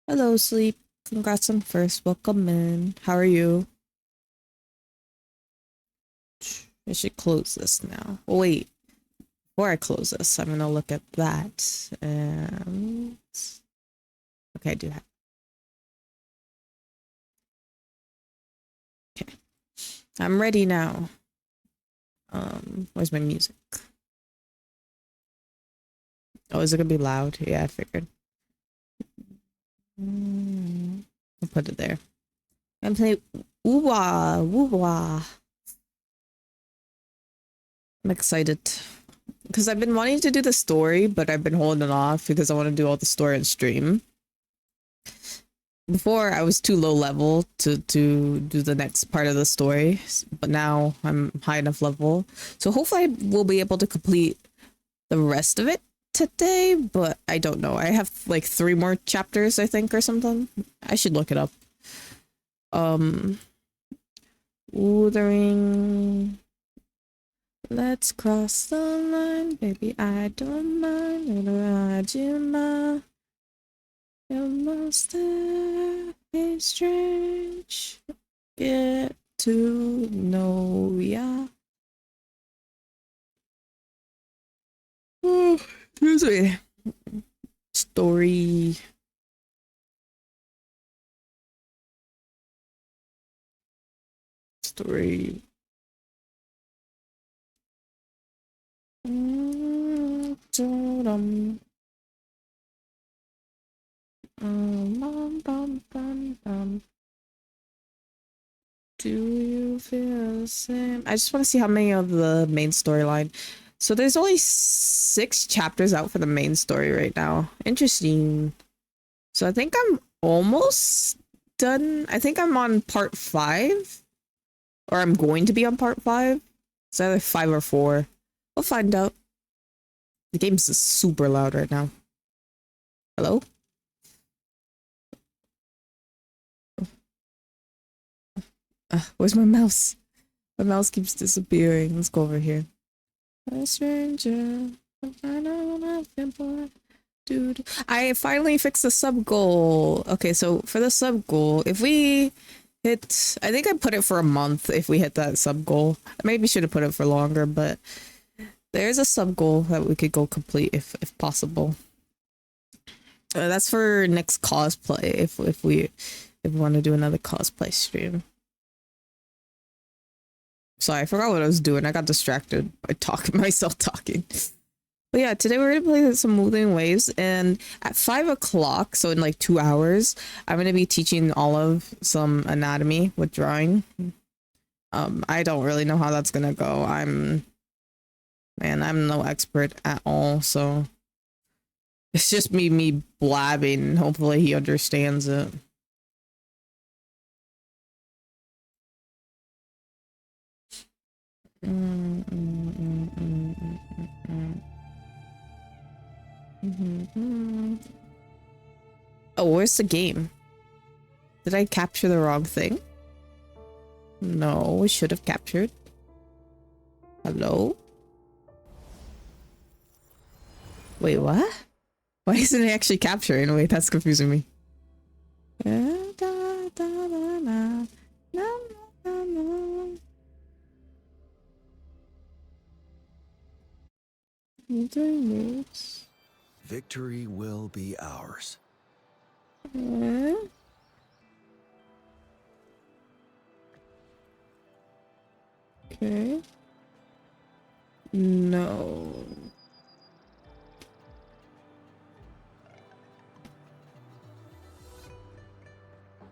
Hello, Sleep. Congrats on first. Welcome in. How are you? I should close this now. Oh, wait, before I close this, I'm gonna look at that. And okay, I do have. Okay, I'm ready now. Where's my music? Oh, is it gonna be loud? Yeah, I figured. I'll put it there. I'm playing woo-wah, woo-wah. I'm excited because I've been wanting to do the story, but I've been holding off because I want to do all the story on stream. Before I was too low level to do the next part of the story, but now I'm high enough level. So hopefully I will be able to complete the rest of it today, but I don't know. I have like 3 more chapters, I think, or something. I should look it up. Ooh, the ring. Let's cross the line, baby. I don't mind. I do not. You must be strange. Get to know ya. Oh, excuse me. Story. Story. Dum, bum, bum, bum, bum. Do you feel the same? I just want to see how many of the main storyline. So there's only 6 chapters out for the main story right now. Interesting. So I think I'm almost done. I think I'm on part 5. Or I'm going to be on part 5. It's either 5 or 4. We'll find out. The game's just super loud right now. Hello? Where's my mouse? My mouse keeps disappearing. Let's go over here. A stranger. Dude. I finally fixed the sub goal. Okay, so for the sub goal, if we hit, I think I put it for a month if we hit that sub goal. I maybe should have put it for longer, but there's a sub goal that we could go complete if possible. That's for next cosplay if we want to do another cosplay stream. Sorry, I forgot what I was doing. I got distracted by talking myself talking. But yeah, today we're gonna play some Moving Waves, and at 5 o'clock, so in like 2 hours, I'm gonna be teaching Olive some anatomy with drawing. I don't really know how that's gonna go. I'm no expert at all, so it's just me blabbing. Hopefully he understands it. Oh, where's the game? Did I capture the wrong thing? No, we should have captured. Hello? Wait, what? Why isn't it actually capturing? Wait, that's confusing me. Victory will be ours. Okay. No.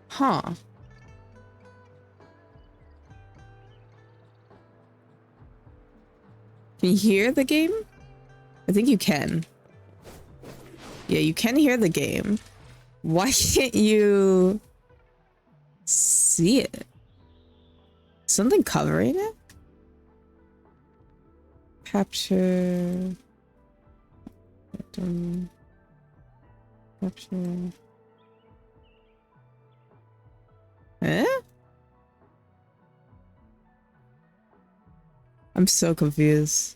Huh. Can you hear the game? I think you can. Yeah, you can hear the game. Why can't you see it? Something covering it? Capture. Capture. Eh? I'm so confused.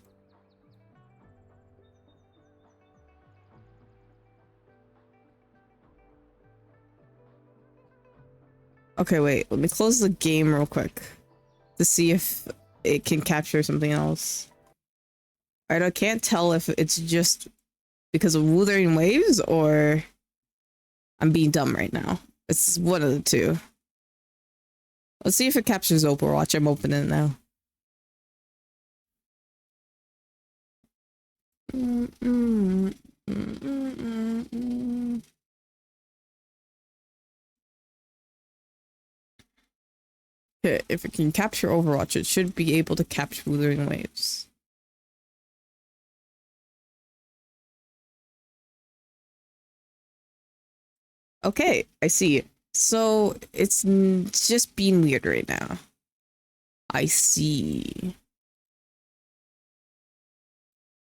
Okay, wait. Let me close the game real quick to see if it can capture something else. Alright, I can't tell if it's just because of Wuthering Waves or I'm being dumb right now. It's one of the two. Let's see if it captures Overwatch. I'm opening it now. Okay, if it can capture Overwatch, it should be able to capture Wuthering Waves. Okay, I see. So it's just being weird right now. I see.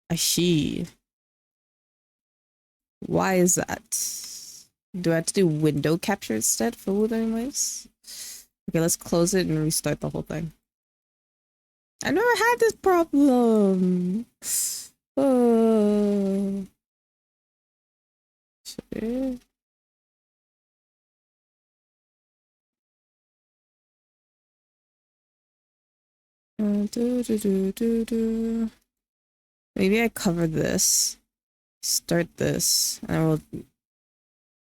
I see. Why is that? Do I have to do window capture instead for Wuthering Waves? Okay, let's close it and restart the whole thing. I never had this problem. Oh. Shit. Maybe I cover this, start this, and I will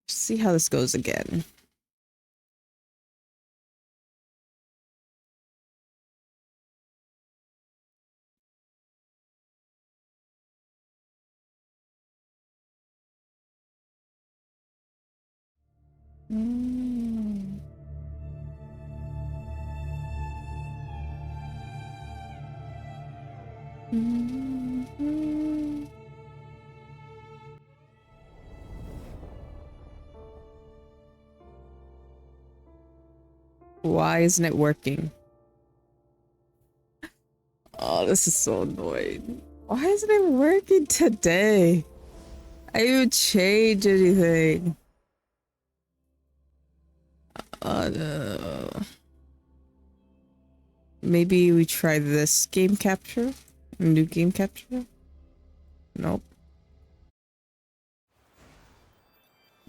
see how this goes again. Why isn't it working? Oh, this is so annoying. Why isn't it working today? I didn't even change anything. No. Maybe we try this game capture? New game capture? Nope.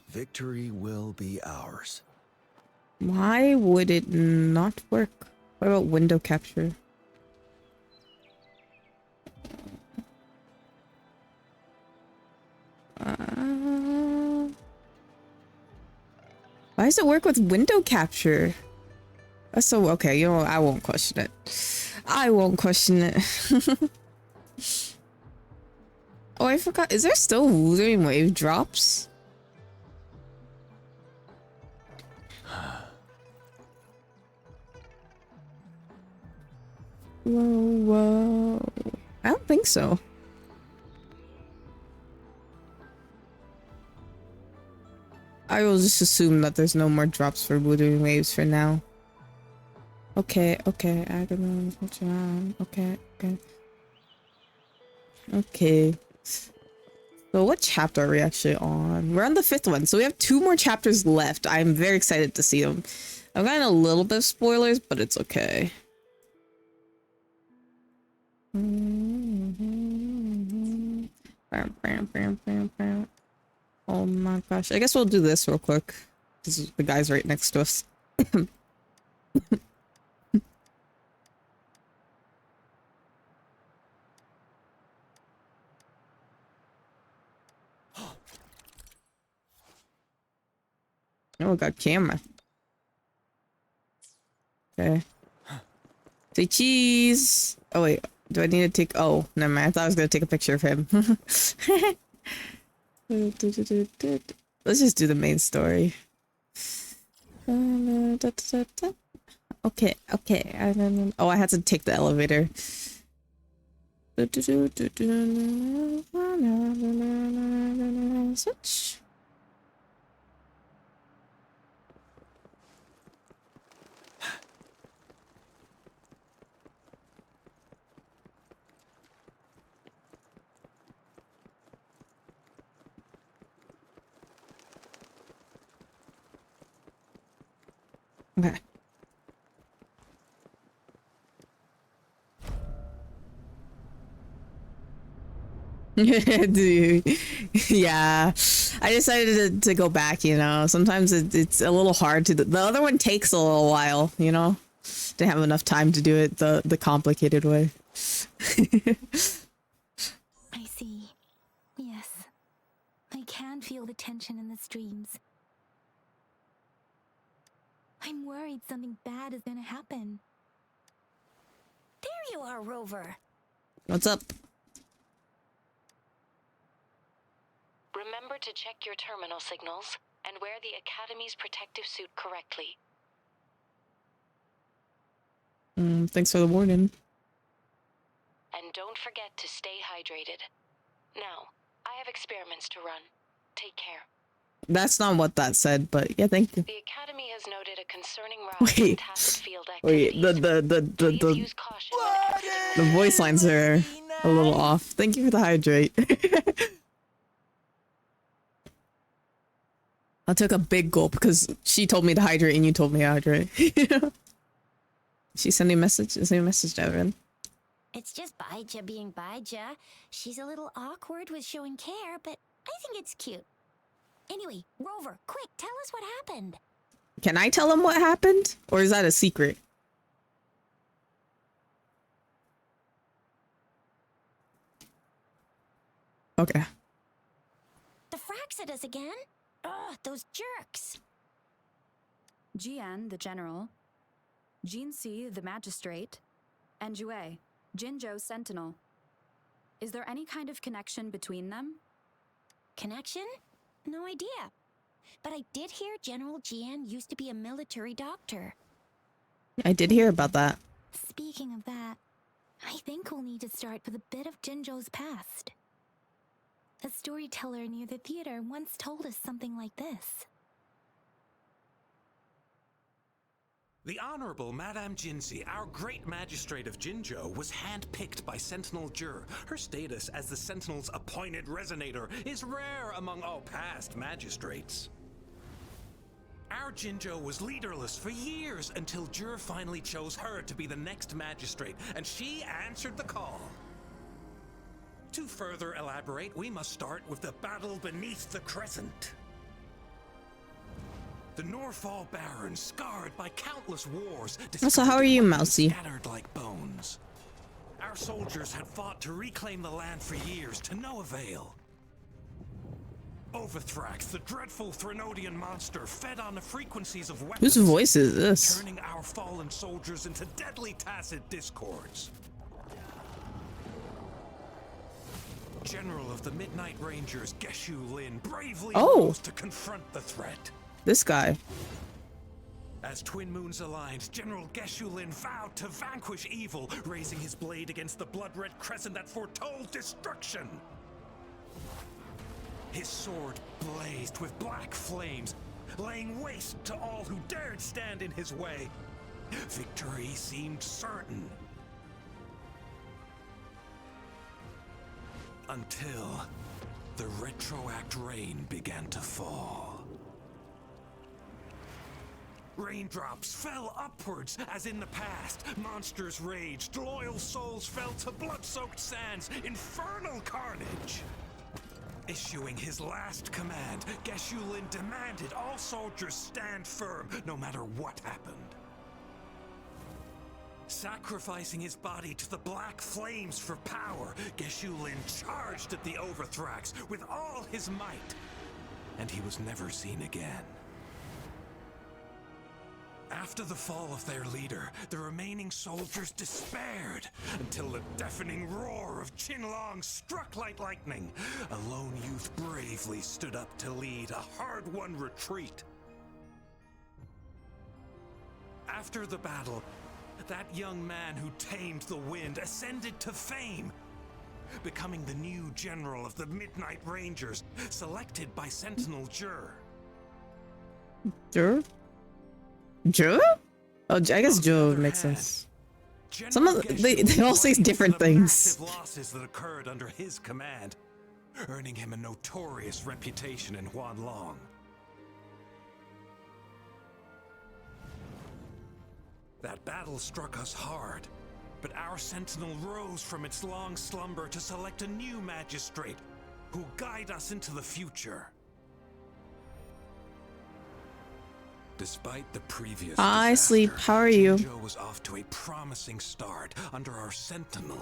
Victory will be ours. Why would it not work? What about window capture? Why does it work with window capture? That's so okay. You know what? I won't question it. I won't question it. Oh, I forgot. Is there still Wuthering Wave drops? Whoa. I don't think so. I will just assume that there's no more drops for Wuthering Waves for now. Okay, okay. I don't know what's around. Okay, okay. Okay. So what chapter are we actually on? We're on the 5th one, so we have 2 more chapters left. I'm very excited to see them. I've gotten a little bit of spoilers, but it's okay. Oh my gosh. I guess we'll do this real quick. Because the guy's right next to us. Oh, we got camera. Okay. Say cheese. Oh wait, do I need to take? Oh, never mind. I thought I was gonna take a picture of him. Let's just do the main story. Okay, okay. Oh, I had to take the elevator. Switch. Okay. Dude. Yeah. I decided to go back, you know. Sometimes it's a little hard to the other one takes a little while, you know. Didn't have enough time to do it the complicated way. I see. Yes. I can feel the tension in the streams. I'm worried something bad is gonna happen. There you are, Rover. What's up? Remember to check your terminal signals and wear the Academy's protective suit correctly. Thanks for the warning. And don't forget to stay hydrated. Now, I have experiments to run. Take care. That's not what that said, but yeah, thank you. The Academy has noted a concerning rise in tacit field activities. Wait, Please use caution when exiting. the voice lines are a little off. Thank you for the hydrate. I took a big gulp because she told me to hydrate and you told me to hydrate. She's sending a message. Sending a message to Evan. It's just Baija being Baija. She's a little awkward with showing care, but I think it's cute. Anyway, Rover, quick, tell us what happened. Can I tell him what happened? Or is that a secret? Okay. The frags at us again? Ugh, those jerks. Jian, the general, Jinsi, the magistrate, and Jue, Jinzhou's sentinel. Is there any kind of connection between them? Connection? No idea. But I did hear General Jian used to be a military doctor. I did hear about that. Speaking of that, I think we'll need to start with a bit of Jinzhou's past. A storyteller near the theater once told us something like this. The Honorable Madame Jinsi, our great magistrate of Jinzhou, was handpicked by Sentinel Jur. Her status as the Sentinel's appointed resonator is rare among all past magistrates. Our Jinzhou was leaderless for years until Jur finally chose her to be the next magistrate, and she answered the call. To further elaborate, we must start with the battle beneath the crescent. The Norfall Barons, scarred by countless wars, So how are you, Mousy? Scattered like bones. Our soldiers had fought to reclaim the land for years, to no avail. Overthrax, the dreadful Threnodian monster, fed on the frequencies of weapons. Whose voice is this? Turning our fallen soldiers into deadly tacit discords. General of the Midnight Rangers, Geshu Lin, bravely rose to confront the threat. This guy. As Twin Moons aligned, General Geshu Lin vowed to vanquish evil, raising his blade against the blood-red crescent that foretold destruction. His sword blazed with black flames, laying waste to all who dared stand in his way. Victory seemed certain. Until the retroact rain began to fall. Raindrops fell upwards as in the past. Monsters raged, loyal souls fell to blood-soaked sands, infernal carnage. Issuing his last command, Geshu Lin demanded all soldiers stand firm, no matter what happened. Sacrificing his body to the black flames for power, Geshu Lin charged at the Overthrax with all his might, and he was never seen again. After the fall of their leader, the remaining soldiers despaired until the deafening roar of Qinlong struck like lightning. A lone youth bravely stood up to lead a hard-won retreat. After the battle, that young man who tamed the wind ascended to fame, becoming the new general of the Midnight Rangers, selected by Sentinel Jur. Jur? Jur? Oh, I guess Jur makes sense. Some of they all say different things. Losses that occurred under his command, earning him a notorious reputation in Huanlong. That battle struck us hard, But our sentinel rose from its long slumber to select a new magistrate who'll guide us into the future. Despite the previous Hi, disaster, Sleep. How are you? Jinjo was off to a promising start under our sentinel.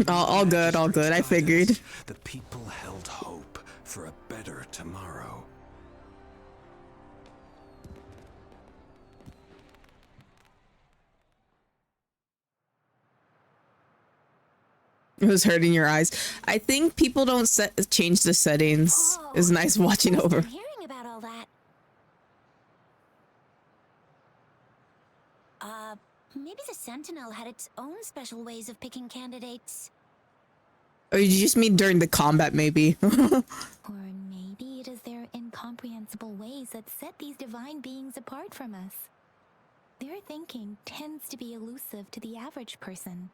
All good, all good. I figured. The people held hope for a better tomorrow. It was hurting your eyes. I think people don't change the settings. It's nice watching over. I'm hearing about all that. Maybe the Sentinel had its own special ways of picking candidates. Or you just mean during the combat, maybe. Or maybe it is their incomprehensible ways that set these divine beings apart from us. Their thinking tends to be elusive to the average person.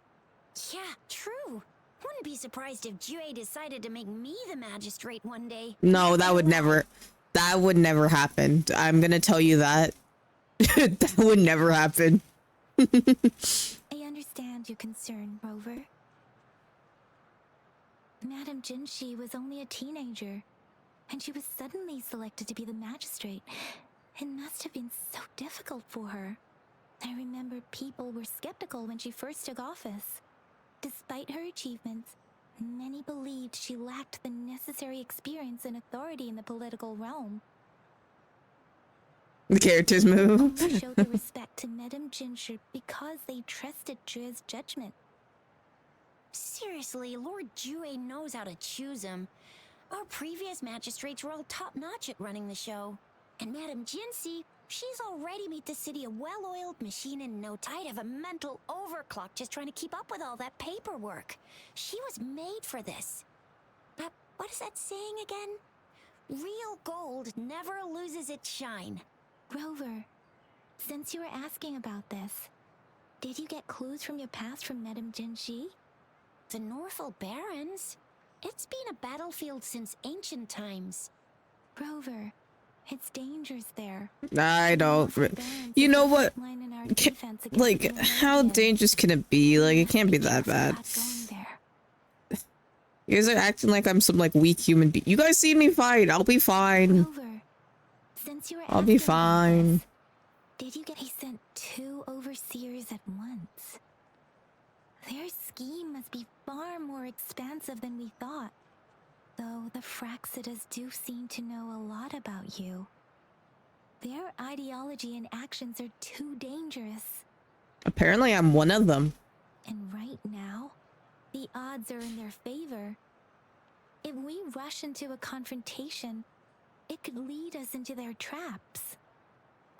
Yeah, true. Wouldn't be surprised if Jue decided to make me the magistrate one day. No, that would never happen. I'm gonna tell you that. That would never happen. I understand your concern, Rover. Madame Jinshi was only a teenager, and she was suddenly selected to be the magistrate. It must have been so difficult for her. I remember people were skeptical when she first took office. Despite her achievements, many believed she lacked the necessary experience and authority in the political realm. The characters move. They showed their respect to Madame Jinshi because they trusted Jue's judgment. Seriously, Lord Jue knows how to choose him. Our previous magistrates were all top-notch at running the show. And Madame Jinshi, she's already made the city a well-oiled machine in no time. I'd have a mental overclock just trying to keep up with all that paperwork. She was made for this. But what is that saying again? Real gold never loses its shine. Rover, since you were asking about this, did you get clues from your past from Madame Jinshi? The Norfolk Barrens? It's been a battlefield since ancient times. Rover, it's dangerous there. I don't. You know what? Like, how dangerous can it be? Like, it can't be that bad. You guys are acting like I'm some like weak human being. You guys seen me fight. I'll be fine. Rover, since you were I'll be asking about fine. this, did you get he sent 2 overseers at once? Their scheme must be far more expansive than we thought. Though the Fraxidas do seem to know a lot about you. Their ideology and actions are too dangerous. Apparently, I'm one of them. And right now, the odds are in their favor. If we rush into a confrontation, it could lead us into their traps.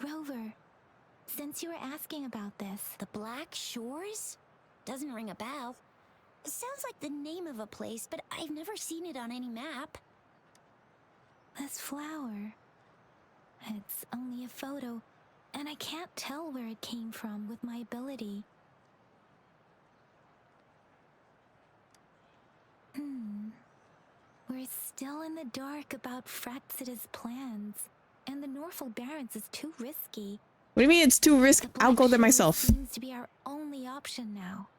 Rover, since you were asking about this... The Black Shores? Doesn't ring a bell. It sounds like the name of a place, but I've never seen it on any map. This flower... It's only a photo, and I can't tell where it came from with my ability. We're still in the dark about Fraxida's plans, and the Norfolk Barrens is too risky. What do you mean it's too risky? The I'll go there Black Shores myself. seems to be our only option now.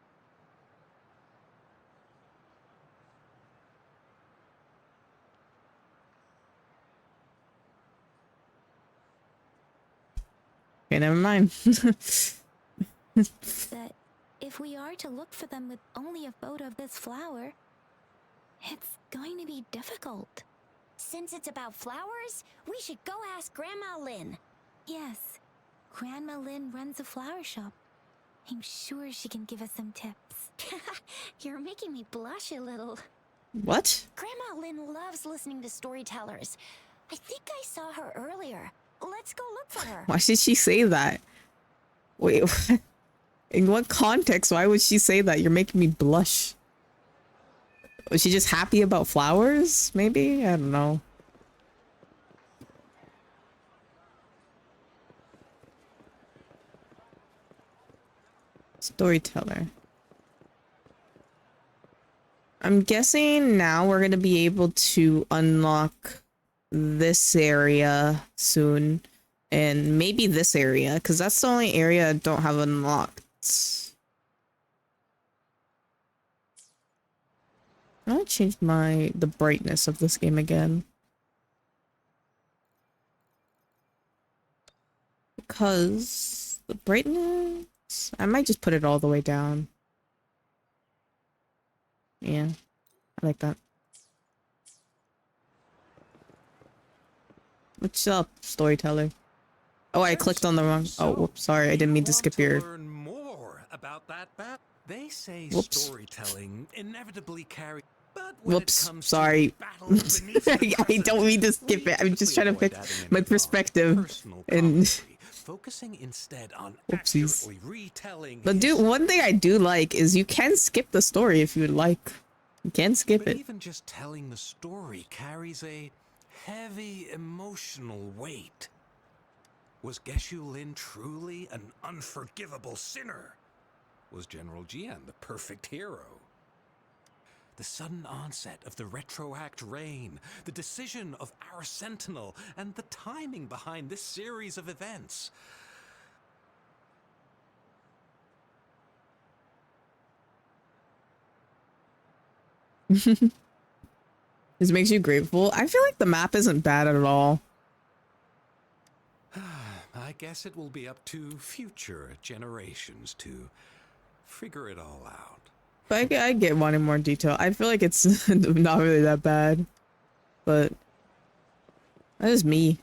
Okay, never mind. But if we are to look for them with only a photo of this flower, it's going to be difficult. Since it's about flowers, we should go ask Grandma Lynn. Yes, Grandma Lynn runs a flower shop. I'm sure she can give us some tips. You're making me blush a little. What? Grandma Lynn loves listening to storytellers. I think I saw her earlier. Let's go look for her. Why did she say that? Wait, in what context? Why would she say that? You're making me blush. Was she just happy about flowers? Maybe? I don't know. Storyteller. I'm guessing now we're gonna be able to unlock this area soon. And maybe this area, because that's the only area I don't have unlocked. I'm gonna change the brightness of this game again. Because the brightness, I might just put it all the way down. Yeah, I like that. What's up, storyteller? Oh, I clicked on the wrong. Oh, whoops, sorry, I didn't mean to skip your. Learn more about that bat. They say Whoops. storytelling inevitably carries. But when Whoops, it comes sorry. To battles beneath the I don't mean to surface, skip we it. I'm just trying to typically fix avoid adding my any perspective. personal And commentary, focusing instead on whoopsies. accurately retelling. But dude, one thing I do like is you can skip the story if you would like. You can skip But it. even just telling the story carries a heavy emotional weight. Was Geshu Lin truly an unforgivable sinner? Was General Jian the perfect hero? The sudden onset of the retroact rain, the decision of our sentinel, and the timing behind this series of events. This makes you grateful. I feel like the map isn't bad at all. I guess it will be up to future generations to figure it all out. But I get wanting more detail. I feel like it's not really that bad. But that is me.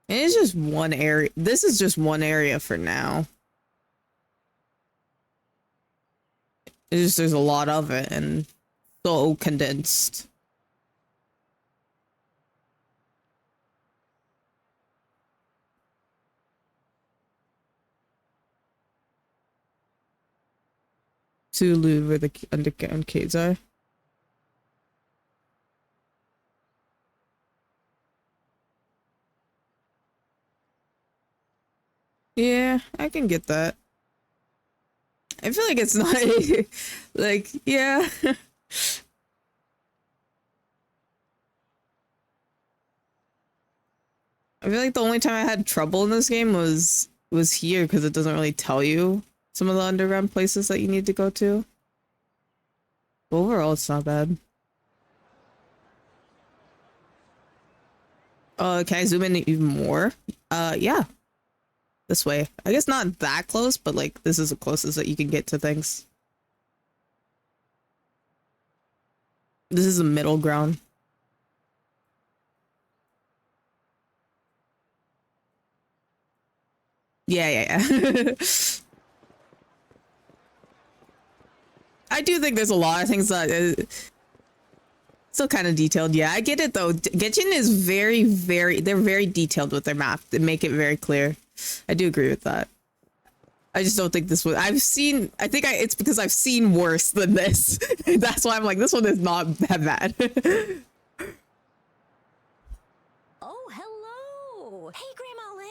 And it's just one area. This is just one area for now. It's just there's a lot of it and so condensed. Zulu where the underground caves are. Yeah, I can get that. I feel like it's not like, yeah. I feel like the only time I had trouble in this game was here because it doesn't really tell you some of the underground places that you need to go to. But overall, it's not bad. Can I zoom in even more? Yeah. This way. I guess not that close, but like this is the closest that you can get to things. This is a middle ground. Yeah. I do think there's a lot of things that still kind of detailed. Yeah, I get it though. Genshin is they're very detailed with their map. They make it very clear. I do agree with that. I just don't think this was. It's because I've seen worse than this. That's why I'm like, this one is not that bad. Oh, hello! Hey, Grandma Lynn.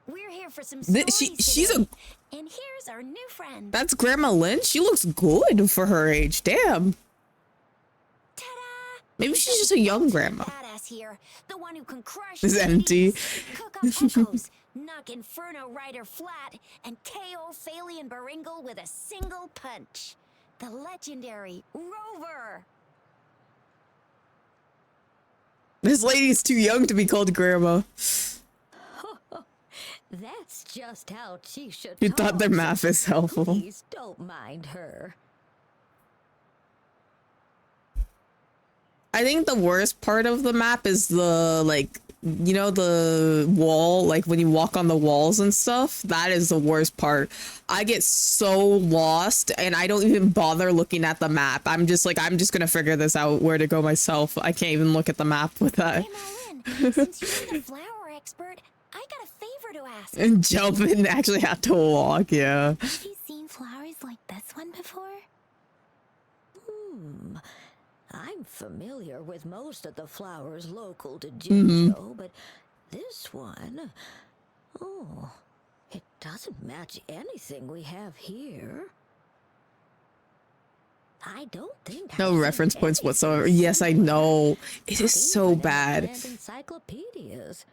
We're here for some She's today. And here's our new friend. That's Grandma Lynn. She looks good for her age. Damn. Ta-da! Maybe she's just a young grandma. Badass here, the one who can crush It's empty. cities, cook up echoes, knock Inferno Rider flat, and KO Phalian Baringle with a single punch. The legendary Rover. This lady's too young to be called grandma. That's just how she should. You thought their math is helpful. Please don't mind her. I think the worst part of the map is the, like, you know, the wall, like when you walk on the walls and stuff. That is the worst part. I get so lost and I don't even bother looking at the map. I'm just like, I'm just gonna figure this out where to go myself. I can't even look at the map with that. Hey, Marlin, since you're the flower expert, I got a favor to ask. And jump and actually have to walk, yeah. Have you seen flowers like this one before? I'm familiar with most of the flowers local to Jinzhou, but this one, oh, it doesn't match anything we have here. I don't think No I've seen reference points anything whatsoever. Yes, I know. It is not so even in bad. grand encyclopedias.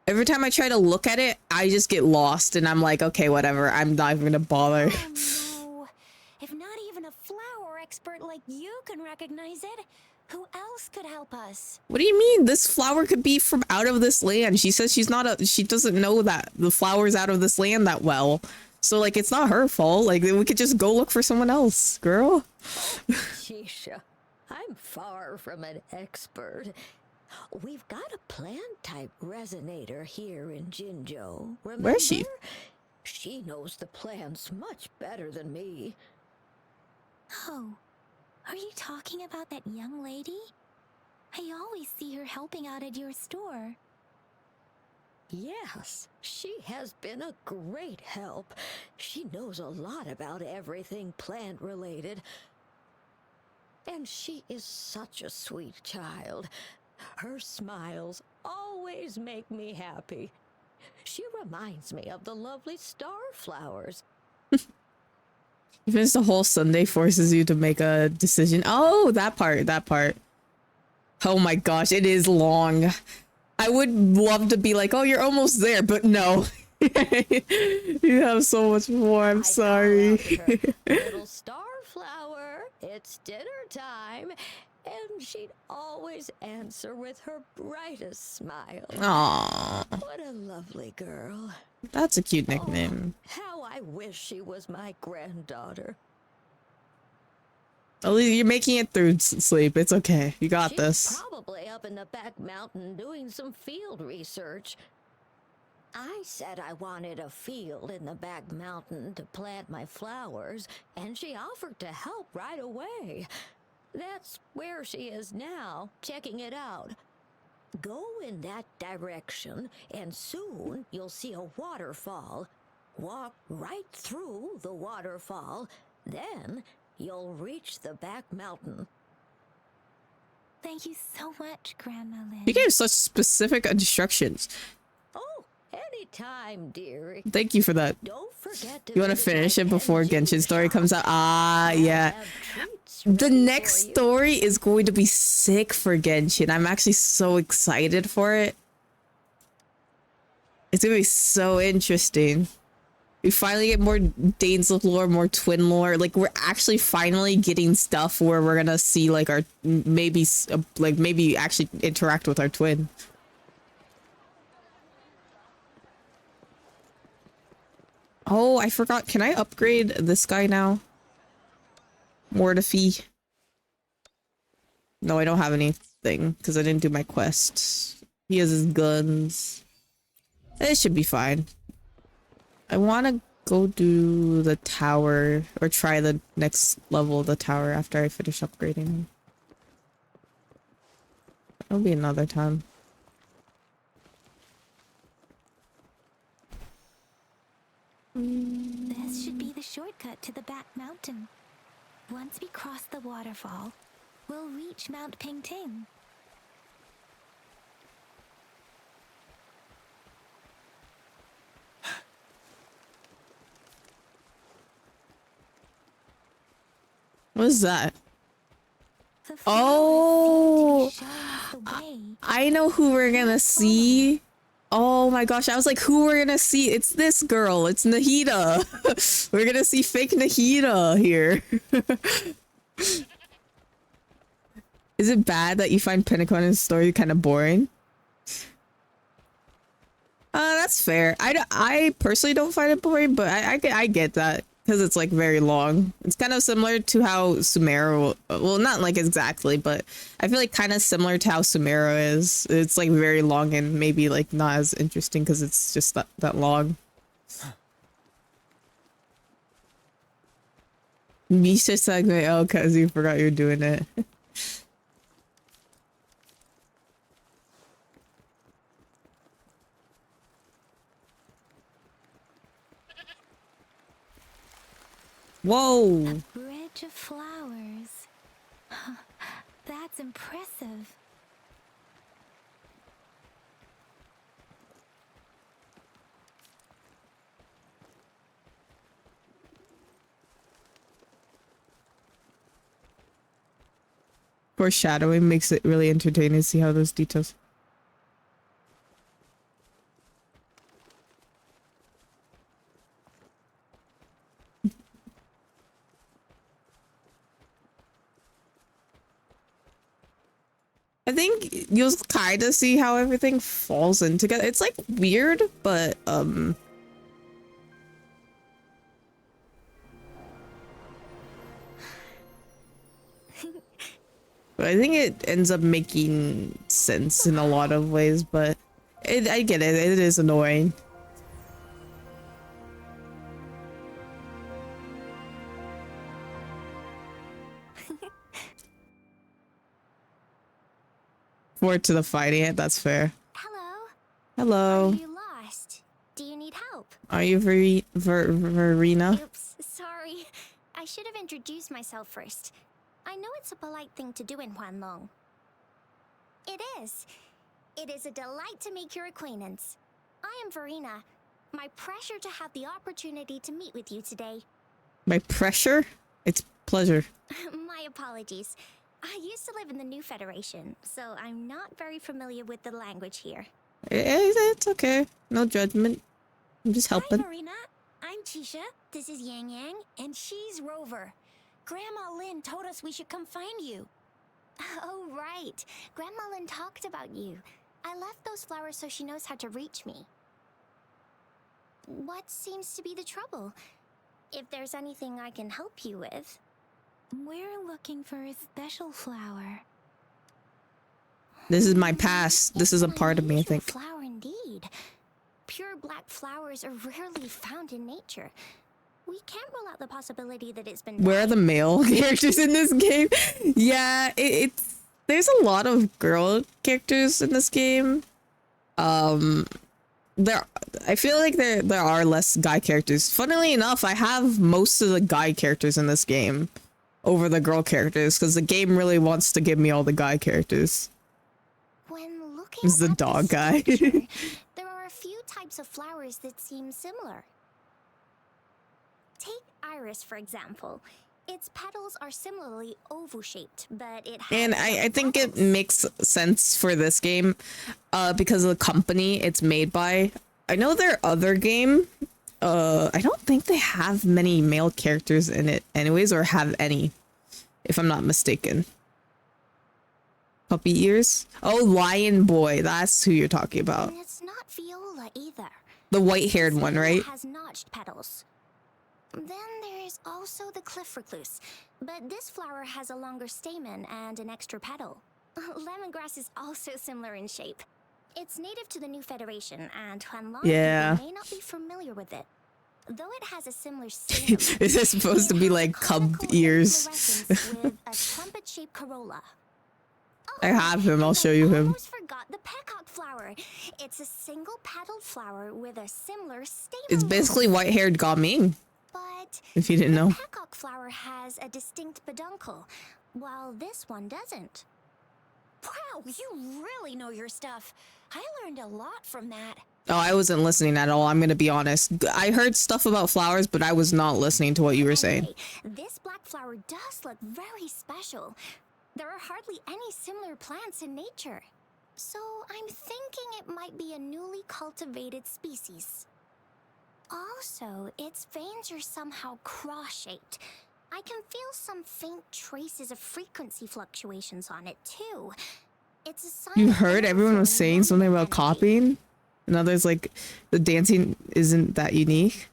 Every time I try to look at it, I just get lost and I'm like, okay, whatever. I'm not even gonna bother. Oh no. If not even a flower expert like you can recognize it, who else could help us? What do you mean? This flower could be from out of this land. She says she doesn't know that the flowers out of this land that well. So like, it's not her fault. Like, we could just go look for someone else, girl. Shisha, I'm far from an expert. We've got a plant-type resonator here in Jinzhou. Remember? Where is she? She knows the plants much better than me. Oh, are you talking about that young lady? I always see her helping out at your store. Yes, she has been a great help. She knows a lot about everything plant-related. And she is such a sweet child. Her smiles always make me happy. She reminds me of the lovely star flowers. Even if the whole Sunday forces you to make a decision. Oh, that part. Oh my gosh, it is long. I would love to be like, oh, you're almost there, but no. You have so much more. I'm sorry. Little star flower, it's dinner time. And she'd always answer with her brightest smile. Aww, What a lovely girl. that's a cute nickname. Oh, how I wish she was my granddaughter. At least you're making it through sleep. It's okay. You got She's this. probably up in the back mountain doing some field research. I said I wanted a field in the back mountain to plant my flowers, and she offered to help right away. That's where she is now, checking it out. Go in that direction, and soon you'll see a waterfall. Walk right through the waterfall, then you'll reach the back mountain. Thank you so much, Grandma Lynn. You gave such specific instructions. Oh, anytime, dearie. Thank you for that. Don't forget to You want to visit finish my it before Genjin Genshin story shop. comes out? Ah, They'll yeah. have treats The ready next for you. story is going to be sick for Genshin. I'm actually so excited for it. It's gonna be so interesting. We finally get more Danes of lore, more twin lore. Like, we're actually finally getting stuff where we're gonna see like our maybe actually interact with our twin. Oh, I forgot. Can I upgrade this guy now? Mortifi. No, I don't have anything because I didn't do my quest. He has his guns. It should be fine. I want to go do the tower or try the next level of the tower after I finish upgrading him. It'll be another time. This should be the shortcut to the back mountain. Once we cross the waterfall, we'll reach Mount Pingting. What is that? The flowers Oh, seem to be showing us the way. I know who we're gonna see. Oh my gosh, I was like, who we're gonna see? It's this girl. It's Nahida. We're gonna see fake Nahida here. Is it bad that you find Pinnacon's story kind of boring? That's fair. I personally don't find it boring, but I get that because it's like very long. It's kind of similar to how Sumeru, well, not like exactly, but I feel like kind of similar to how Sumeru is. It's like very long and maybe like not as interesting because it's just that long. Misha said, "Oh, cause you forgot you're doing it." Whoa! A bridge of flowers. That's impressive. Foreshadowing makes it really entertaining to see how those details. I think you'll kind of see how everything falls in together. It's like weird, but but I think it ends up making sense in a lot of ways, but I get it. It is annoying. Forward to the fighting. That's fair. Hello? Hello. Are you lost? Do you need help? Are you Verena? Oops, sorry. I should have introduced myself first. I know it's a polite thing to do in Huanlong. It is. It is a delight to make your acquaintance. I am Verena. My pleasure to have the opportunity to meet with you today. My pressure? It's pleasure. My apologies. I used to live in the New Federation, so I'm not very familiar with the language here. It's okay. No judgment. I'm just helping. Hi, Verena. I'm Tisha. This is Yang Yang, and she's Rover. Grandma Lynn told us we should come find you. Oh, right. Grandma Lynn talked about you. I left those flowers so she knows how to reach me. What seems to be the trouble? If there's anything I can help you with. We're looking for a special flower. This is my past. This is a It's part of me, I unusual think. Flower indeed. Pure black flowers are rarely found in nature. We can't rule out the possibility that it's been Where are the male characters in this game? Yeah, it's there's a lot of girl characters in this game. I feel like there are less guy characters. Funnily enough, I have most of the guy characters in this game over the girl characters because the game really wants to give me all the guy characters. When looking This is the at dog guy. picture, there are a few types of flowers that seem similar. Take iris, for example. Its petals are similarly oval-shaped, but it has And I think it petals. makes sense for this game because of the company it's made by. I know their other game, I don't think they have many male characters in it anyways, or have any, if I'm not mistaken. Puppy ears? Oh, Lion Boy. That's who you're talking about. And it's not viola either. The white-haired one, Viola right? has notched petals. Then there is also the cliff recluse, but this flower has a longer stamen and an extra petal. Lemongrass is also similar in shape. It's native to the New Federation, and Huanlong Yeah. people may not be familiar with it. Though it has a similar stamen, Is this supposed to it be has a like cub conical ears? inflorescence with a trumpet-shaped corolla. I have him. I'll and show I you him. almost forgot the peacock flower. It's a single-petaled flower with a similar stamen. It's basically white-haired Gaming, But if you didn't the know. peacock flower has a distinct peduncle, while this one doesn't. Wow, you really know your stuff. I learned a lot from that. Oh, I wasn't listening at all. I'm gonna be honest. I heard stuff about flowers, but I was not listening to what you were saying. Anyway, this black flower does look very special. There are hardly any similar plants in nature. So I'm thinking it might be a newly cultivated species. Also, its veins are somehow cross-shaped. I can feel some faint traces of frequency fluctuations on it, too. It's a sign You of heard everyone was overflow saying something about energy. copying, and others like the dancing isn't that unique.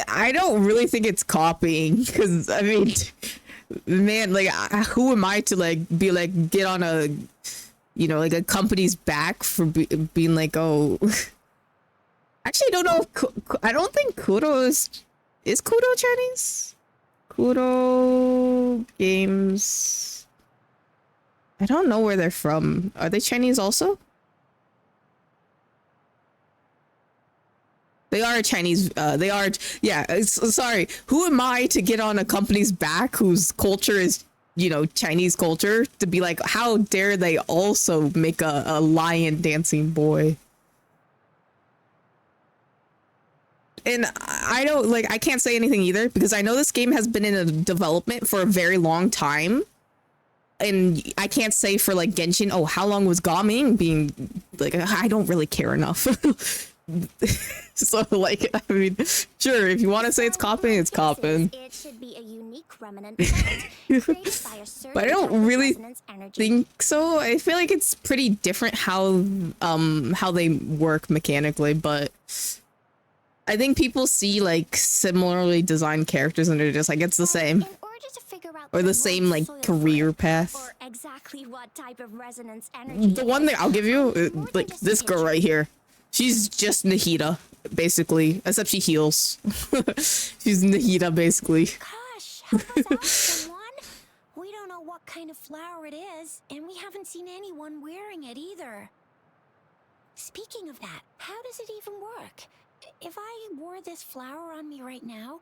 I don't really think it's copying because I mean, man, like who am I to like be like get on a, you know, like a company's back for being like, oh. Actually, I don't know. If I don't think Kuro is Kuro Chinese. Kuro Games. I don't know where they're from. Are they Chinese also? They are Chinese. They are. Yeah. Sorry. Who am I to get on a company's back whose culture is, you know, Chinese culture to be like, how dare they also make a lion dancing boy? And I don't like. I can't say anything either because I know this game has been in a development for a very long time. And I can't say for like Genshin, oh, how long was Gaming being like, I don't really care enough. So like, I mean, sure, if you want to say it's copying, it's copying. It should be a unique remnant plant created by a certain But I type don't of really resonance energy. think so. I feel like it's pretty different how they work mechanically, but I think people see like similarly designed characters and they're just like it's the same. In order to figure out Or the right same like soil career for it, path. or exactly what type of resonance energy The it one is, thing I'll give you, I need more than like just a this girl picture. right here, she's just Nahida, basically, except she heals. She's Nahida, basically. Gosh, help us out, someone. We don't know what kind of flower it is, and we haven't seen anyone wearing it either. Speaking of that, how does it even work? If I wore this flower on me right now,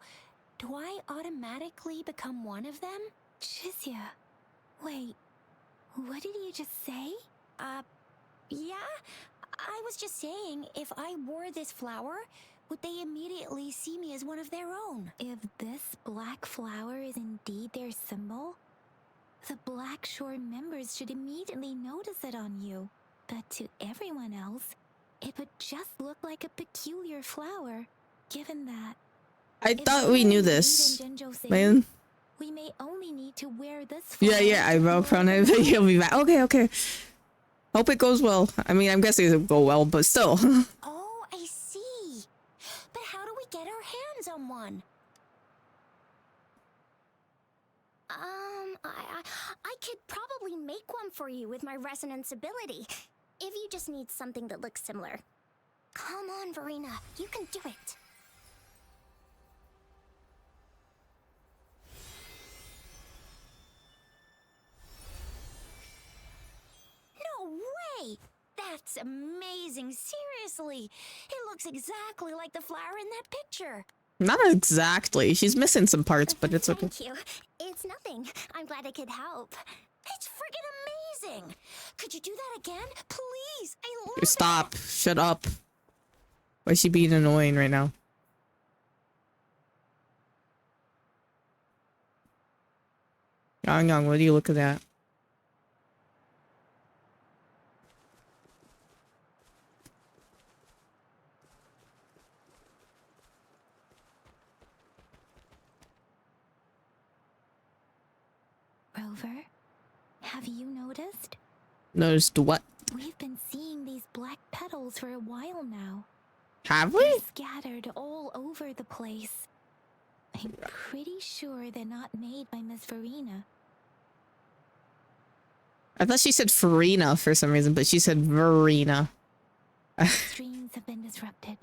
do I automatically become one of them? Chizia, wait, what did you just say? Yeah, I was just saying, if I wore this flower, would they immediately see me as one of their own? If this black flower is indeed their symbol, the Black Shore members should immediately notice it on you. But to everyone else, it would just look like a peculiar flower, given that I if thought you we knew believe this, in Jinjo City, man. we may only need to wear this flower. Yeah, I to will lure from them it. in. He'll be back. Okay. Hope it goes well. I mean, I'm guessing it'll go well, but still. Oh, I see. But how do we get our hands on one? I could probably make one for you with my resonance ability. If you just need something that looks similar. Come on, Verena. You can do it. No way! That's amazing, seriously. It looks exactly like the flower in that picture. Not exactly. She's missing some parts, but it's okay. Thank you. It's nothing. I'm glad I could help. It's friggin' amazing. Could you do that again? Please, I love Stop. Shut up. Why is she being annoying right now? Yang, what do you look at that? Rover, have you noticed? Noticed what? We've been seeing these black petals for a while now. Have They're we? scattered all over the place. I'm pretty sure they're not made by Miss Verena. I thought she said Farina for some reason, but she said Verena. Streams have been disrupted.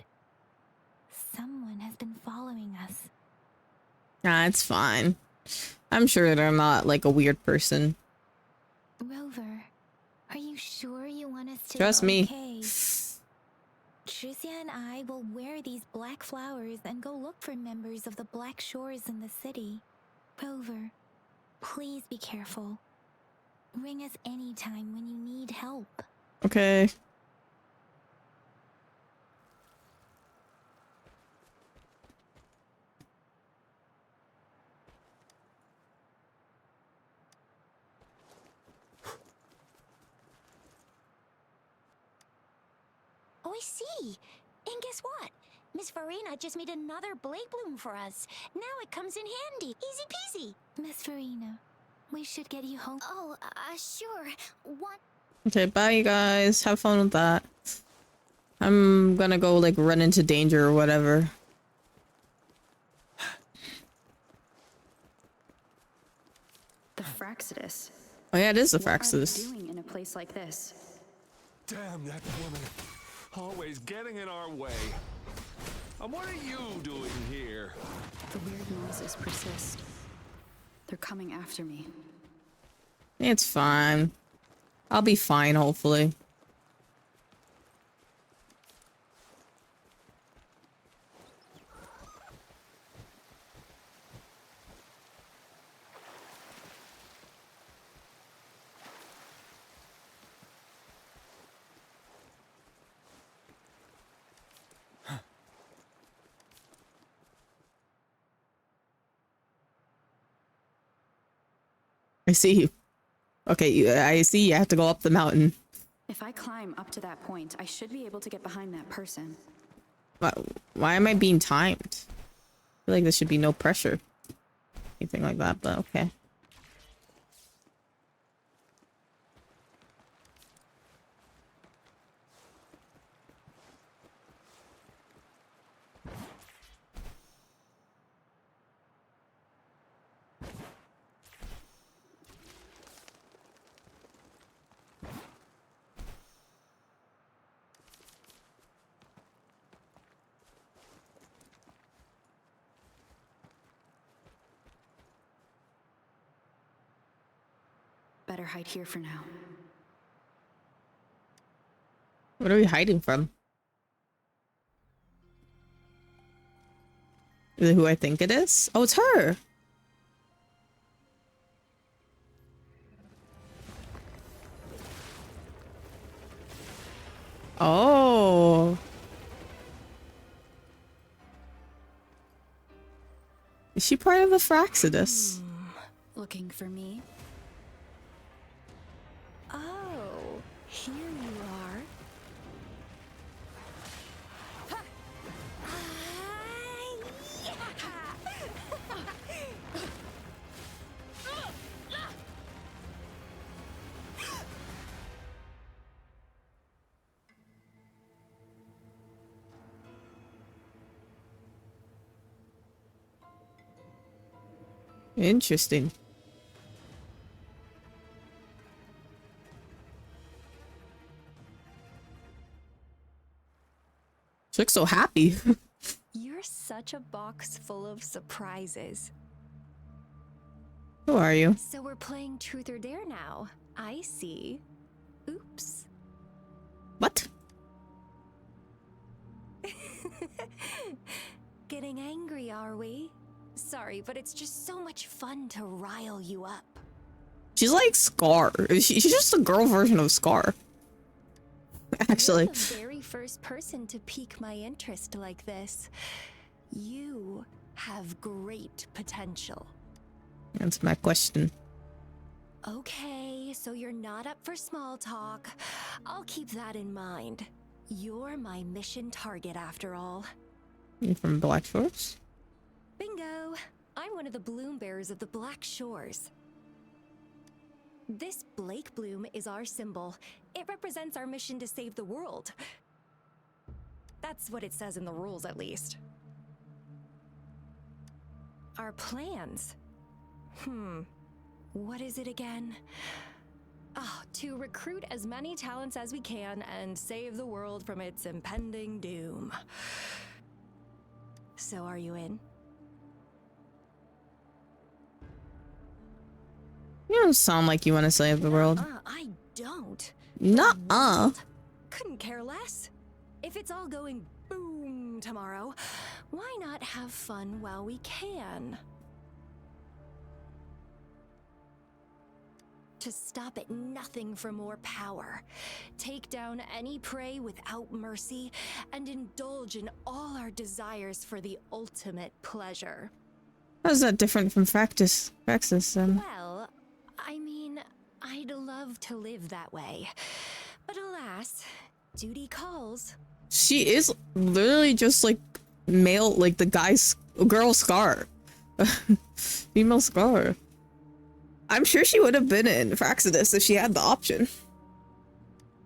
Someone has been following us. Nah, it's fine. I'm sure they're not like a weird person. Rover, are you sure you want us to? Trust me. Okay. Tricia and I will wear these black flowers and go look for members of the Black Shores in the city. Rover, please be careful. Ring us anytime when you need help. Okay. Oh, I see. And guess what? Miss Verena just made another blade bloom for us. Now it comes in handy. Easy peasy. Miss Verena, we should get you home. Oh, sure. What? Okay, bye you guys. Have fun with that. I'm gonna go like run into danger or whatever. The Fraxidus. Oh yeah, it is the What are they Fraxidus. doing in a place like this? Damn that woman. Always getting in our way. And what are you doing here? The weird noises persist. They're coming after me. It's fine. I'll be fine, hopefully. I see you. Okay, I see you have to go up the mountain. If I climb up to that point, I should be able to get behind that person. Why am I being timed? I feel like there should be no pressure. Anything like that, but okay. Better hide here for now. What are we hiding from? Is it who I think it is? Oh, it's her! Oh. Is she part of the Fraxidus? Looking for me? Oh, here you are. Interesting. She looks so happy. You're such a box full of surprises. Who are you? So we're playing Truth or Dare now. I see. Oops. What? Getting angry, are we? Sorry, but it's just so much fun to rile you up. She's like Scar. She's just a girl version of Scar. Actually. You're the very first person to pique my interest like this. You have great potential. That's my question. Okay, so you're not up for small talk. I'll keep that in mind. You're my mission target after all. You from Black Shores? Bingo! I'm one of the bloom bearers of the Black Shores. This Blake bloom is our symbol. It represents our mission to save the world. That's what it says in the rules, at least. Our plans. What is it again? To recruit as many talents as we can and save the world from its impending doom. So are you in? You don't sound like you want to save the world. I don't. Nuh-uh. Couldn't care less. If it's all going boom tomorrow, why not have fun while we can? To stop at nothing for more power, take down any prey without mercy, and indulge in all our desires for the ultimate pleasure. How's that different from Fraxis? Well, I mean, I'd love to live that way. But alas, duty calls. She is literally just like male, like the girl Scar. Female Scar. I'm sure she would have been in Fraxidus if she had the option.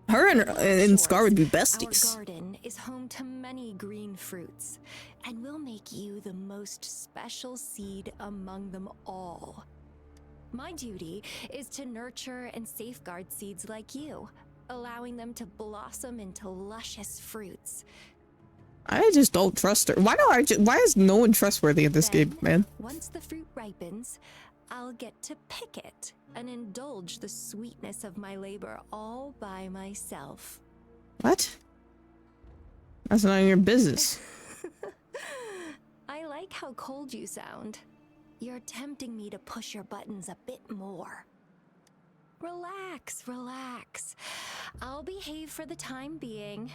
Her and Scar would be besties. Our garden is home to many green fruits, and we'll make you the most special seed among them all. My duty is to nurture and safeguard seeds like you, allowing them to blossom into luscious fruits. I just don't trust her. Why is no one trustworthy in this game, man? Once the fruit ripens, I'll get to pick it and indulge the sweetness of my labor all by myself. What? That's none of your business. I like how cold you sound. You're tempting me to push your buttons a bit more. Relax, relax. I'll behave for the time being.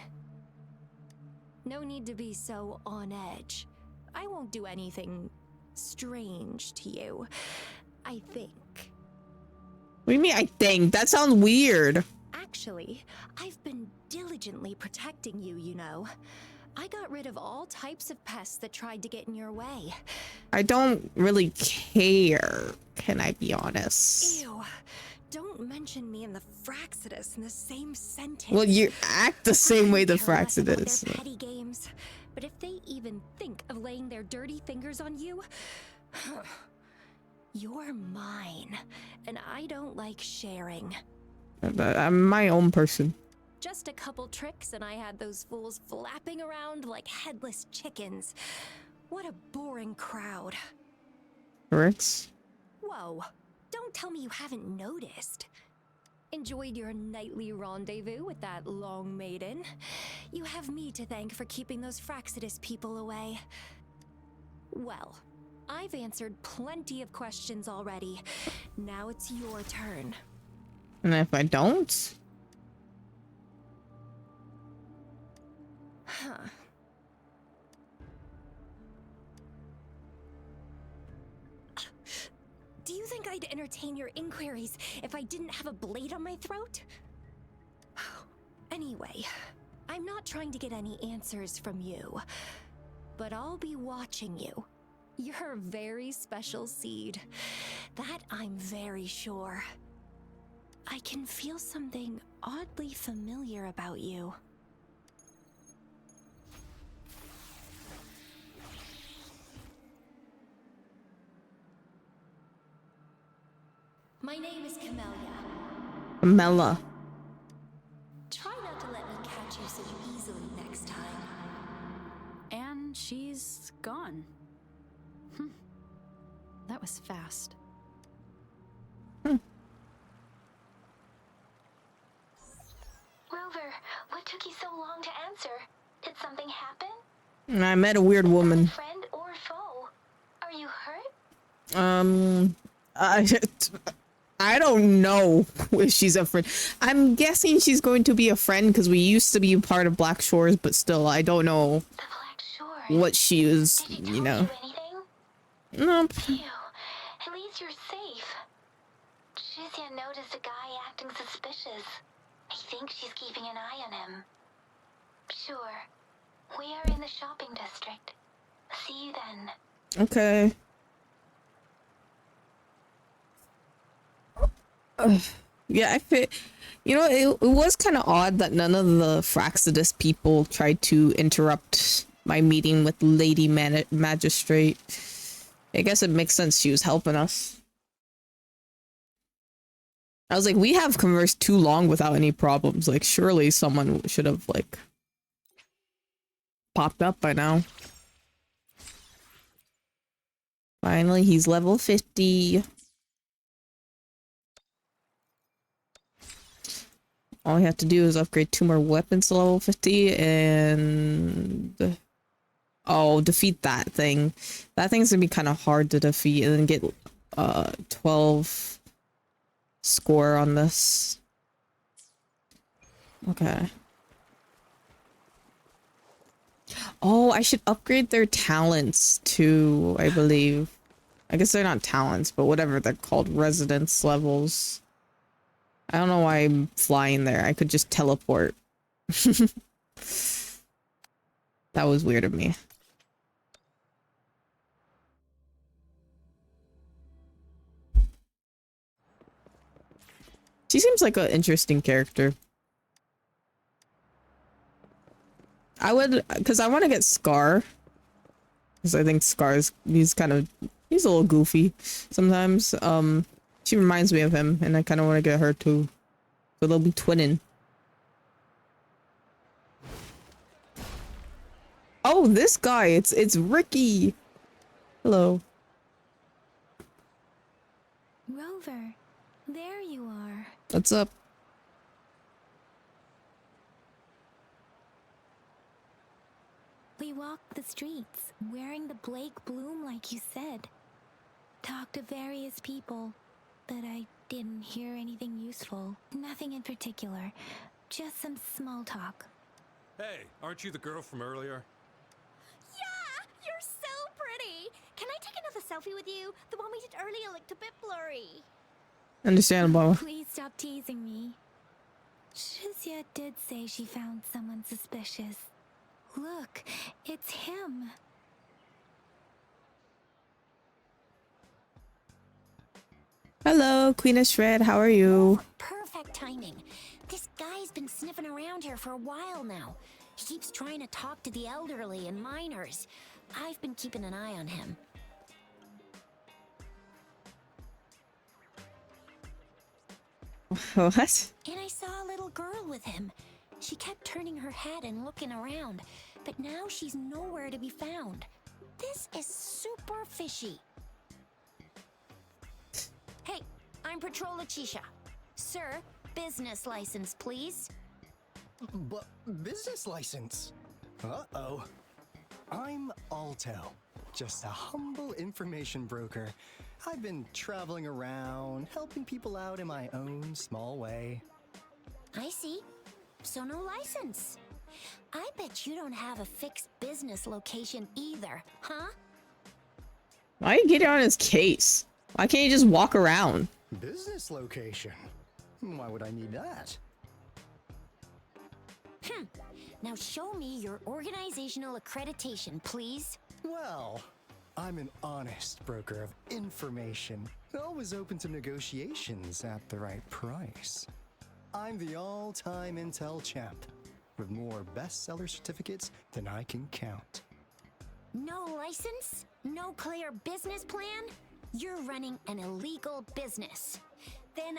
No need to be so on edge. I won't do anything strange to you, I think. What do you mean, I think? That sounds weird. Actually, I've been diligently protecting you, you know. I got rid of all types of pests that tried to get in your way. I don't really care, can I be honest? Ew. Don't mention me and the Fraxidus in the same sentence. Well, you act the same way the Care less about Fraxidus. their petty games, but if they even think of laying their dirty fingers on you, you're mine, and I don't like sharing. I'm my own person. Just a couple tricks and I had those fools flapping around like headless chickens. What a boring crowd. Correct? Whoa, don't tell me you haven't noticed. Enjoyed your nightly rendezvous with that long maiden. You have me to thank for keeping those Fraxidus people away. Well, I've answered plenty of questions already. Now it's your turn. And if I don't? Huh. Do you think I'd entertain your inquiries if I didn't have a blade on my throat? Anyway, I'm not trying to get any answers from you, but I'll be watching you. You're a very special seed. That I'm very sure. I can feel something oddly familiar about you. My name is Camellia. Mela. Try not to let me catch you so easily next time. And she's gone. That was fast. Rover, what took you so long to answer? Did something happen? And I met a weird woman. Friend or foe? Are you hurt? I don't know if she's a friend. I'm guessing she's going to be a friend because we used to be part of Black Shores, but still, I don't know The Black Shores. what she is, Did she you tell know. you anything? Nope. Phew. At least you're safe. Shizia noticed a guy acting suspicious. I think she's keeping an eye on him. Sure. We are in the shopping district. See you then. Okay. Yeah, I fit. You know, it was kind of odd that none of the Fraxidus people tried to interrupt my meeting with Lady Magistrate. I guess it makes sense she was helping us. I was like, we have conversed too long without any problems. Like, surely someone should have, like, popped up by now. Finally, he's level 50. All I have to do is upgrade 2 more weapons to level 50 and... Oh, defeat that thing. That thing's gonna be kind of hard to defeat and then get 12 score on this. Okay. Oh, I should upgrade their talents too, I believe. I guess they're not talents, but whatever they're called, residence levels. I don't know why I'm flying there. I could just teleport. That was weird of me. She seems like an interesting character. I would, because I want to get Scar. Because I think Scar's, he's a little goofy sometimes. She reminds me of him, and I kind of want to get her too. So they'll be twinning. Oh, this guy, it's Ricky. Hello. Rover, there you are. What's up? We walked the streets, wearing the Blake bloom like you said. Talked to various people, but I didn't hear anything useful. Nothing in particular, just some small talk. Hey, aren't you the girl from earlier? Yeah, you're so pretty. Can I take another selfie with you? The one we did earlier looked a bit blurry. Understandable. Please stop teasing me. Shizia did say she found someone suspicious. Look, it's him. Hello, Queen of Shred. How are you? Perfect timing. This guy's been sniffing around here for a while now. He keeps trying to talk to the elderly and minors. I've been keeping an eye on him. What? And I saw a little girl with him. She kept turning her head and looking around, but now she's nowhere to be found. This is super fishy. Hey, I'm Patrol Letitia. Sir, business license, please. But business license? Uh-oh. I'm Alto, just a humble information broker. I've been traveling around, helping people out in my own small way. I see. So no license. I bet you don't have a fixed business location either, huh? Why you get on his case? Why can't you just walk around? Business location? Why would I need that? Now show me your organizational accreditation, please. Well, I'm an honest broker of information, always open to negotiations at the right price. I'm the all-time Intel champ, with more bestseller certificates than I can count. No license? No clear business plan? You're running an illegal business. Then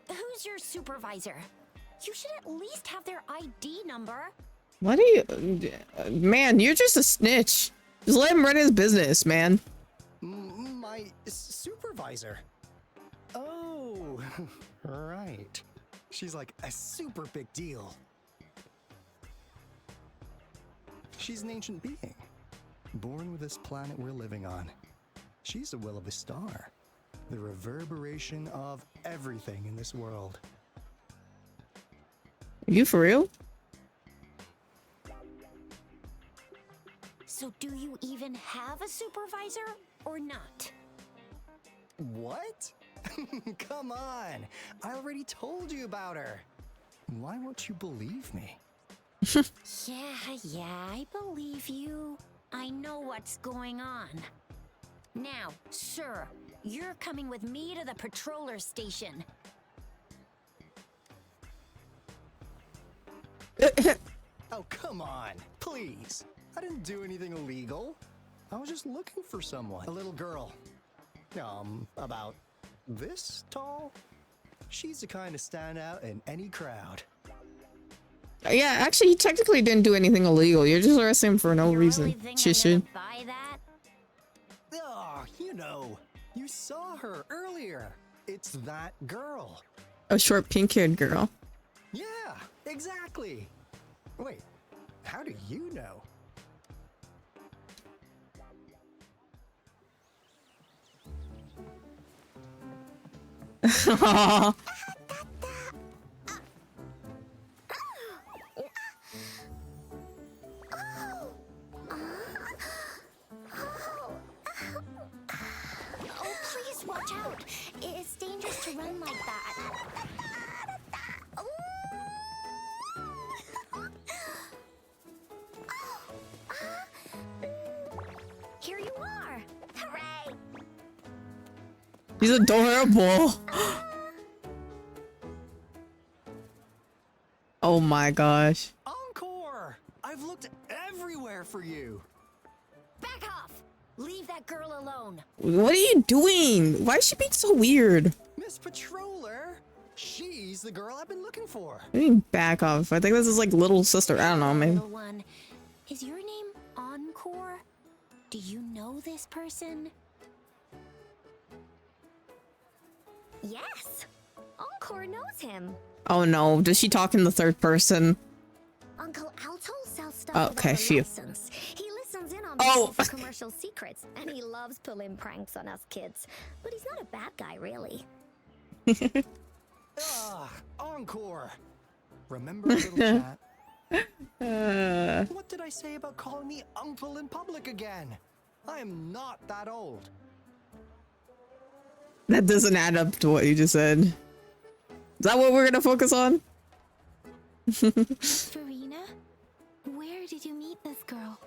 who's your supervisor? You should at least have their ID number. What are you... Man, you're just a snitch. Just let him run his business, man. My supervisor? Oh, right. She's like a super big deal. She's an ancient being, born with this planet we're living on. She's the will of a star, the reverberation of everything in this world. Are you for real? So do you even have a supervisor or not? What? Come on, I already told you about her. Why won't you believe me? Yeah, I believe you. I know what's going on. Now, sir, you're coming with me to the patroller station. Oh, come on, please. I didn't do anything illegal. I was just looking for someone. A little girl. About this tall? She's the kind to stand out in any crowd. Yeah, actually, you technically didn't do anything illegal. You're just arresting him for no You reason. really think Shit. I'm gonna buy that? Oh, you saw her earlier. It's that girl. A short pink-haired girl. Yeah, exactly. Wait, how do you know? Oh, please watch out. It's dangerous to run like that. Here you are! Hooray! He's adorable. Oh my gosh. Encore! I've looked everywhere for you. Back off! Leave that girl alone. What are you doing? Why is she being so weird? Miss Patroller, she's the girl I've been looking for. I mean, back off. I think this is like little sister. I don't know, man. Little one, is your name Encore? Do you know this person? Yes! Encore knows him. Oh no, does she talk in the third person? Uncle Alto sells stuff Oh, without okay, a phew. license. He listens in on Oh. for commercial secrets, and he loves pulling pranks on us kids. But he's not a bad guy, really. Encore! Remember a little chat? What did I say about calling me uncle in public again? I am not that old. That doesn't add up to what you just said. Is that what we're gonna focus on? Farina? Where did you meet this girl?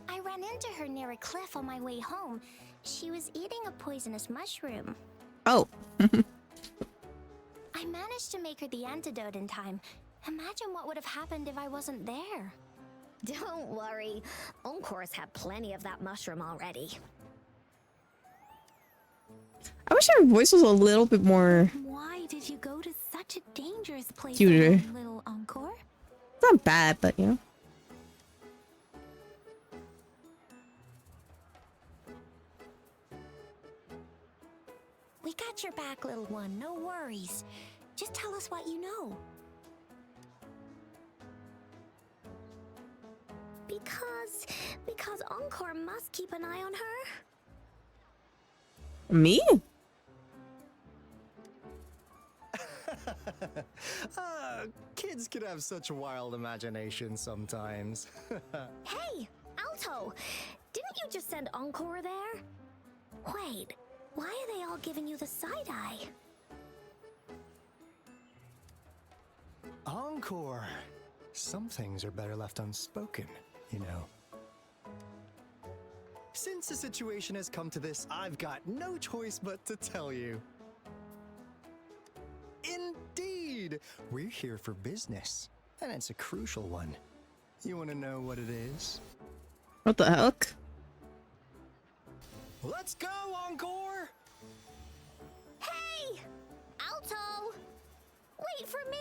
I ran into her near a cliff on my way home. She was eating a poisonous mushroom. Oh. I managed to make her the antidote in time. Imagine what would have happened if I wasn't there. Don't worry. Encore's had plenty of that mushroom already. I wish her voice was a little bit more Why did you go to such a dangerous place, cuter. alone, little Encore? Not bad, but you know. We got your back, little one. No worries. Just tell us what you know. Because Encore must keep an eye on her. Me? Kids can have such wild imaginations sometimes. Hey, Alto! Didn't you just send Encore there? Wait, why are they all giving you the side eye? Encore! Some things are better left unspoken, you know. Since the situation has come to this, I've got no choice but to tell you. Indeed! We're here for business, and it's a crucial one. You want to know what it is? What the heck? Let's go, Encore! Hey! Alto! Wait for me!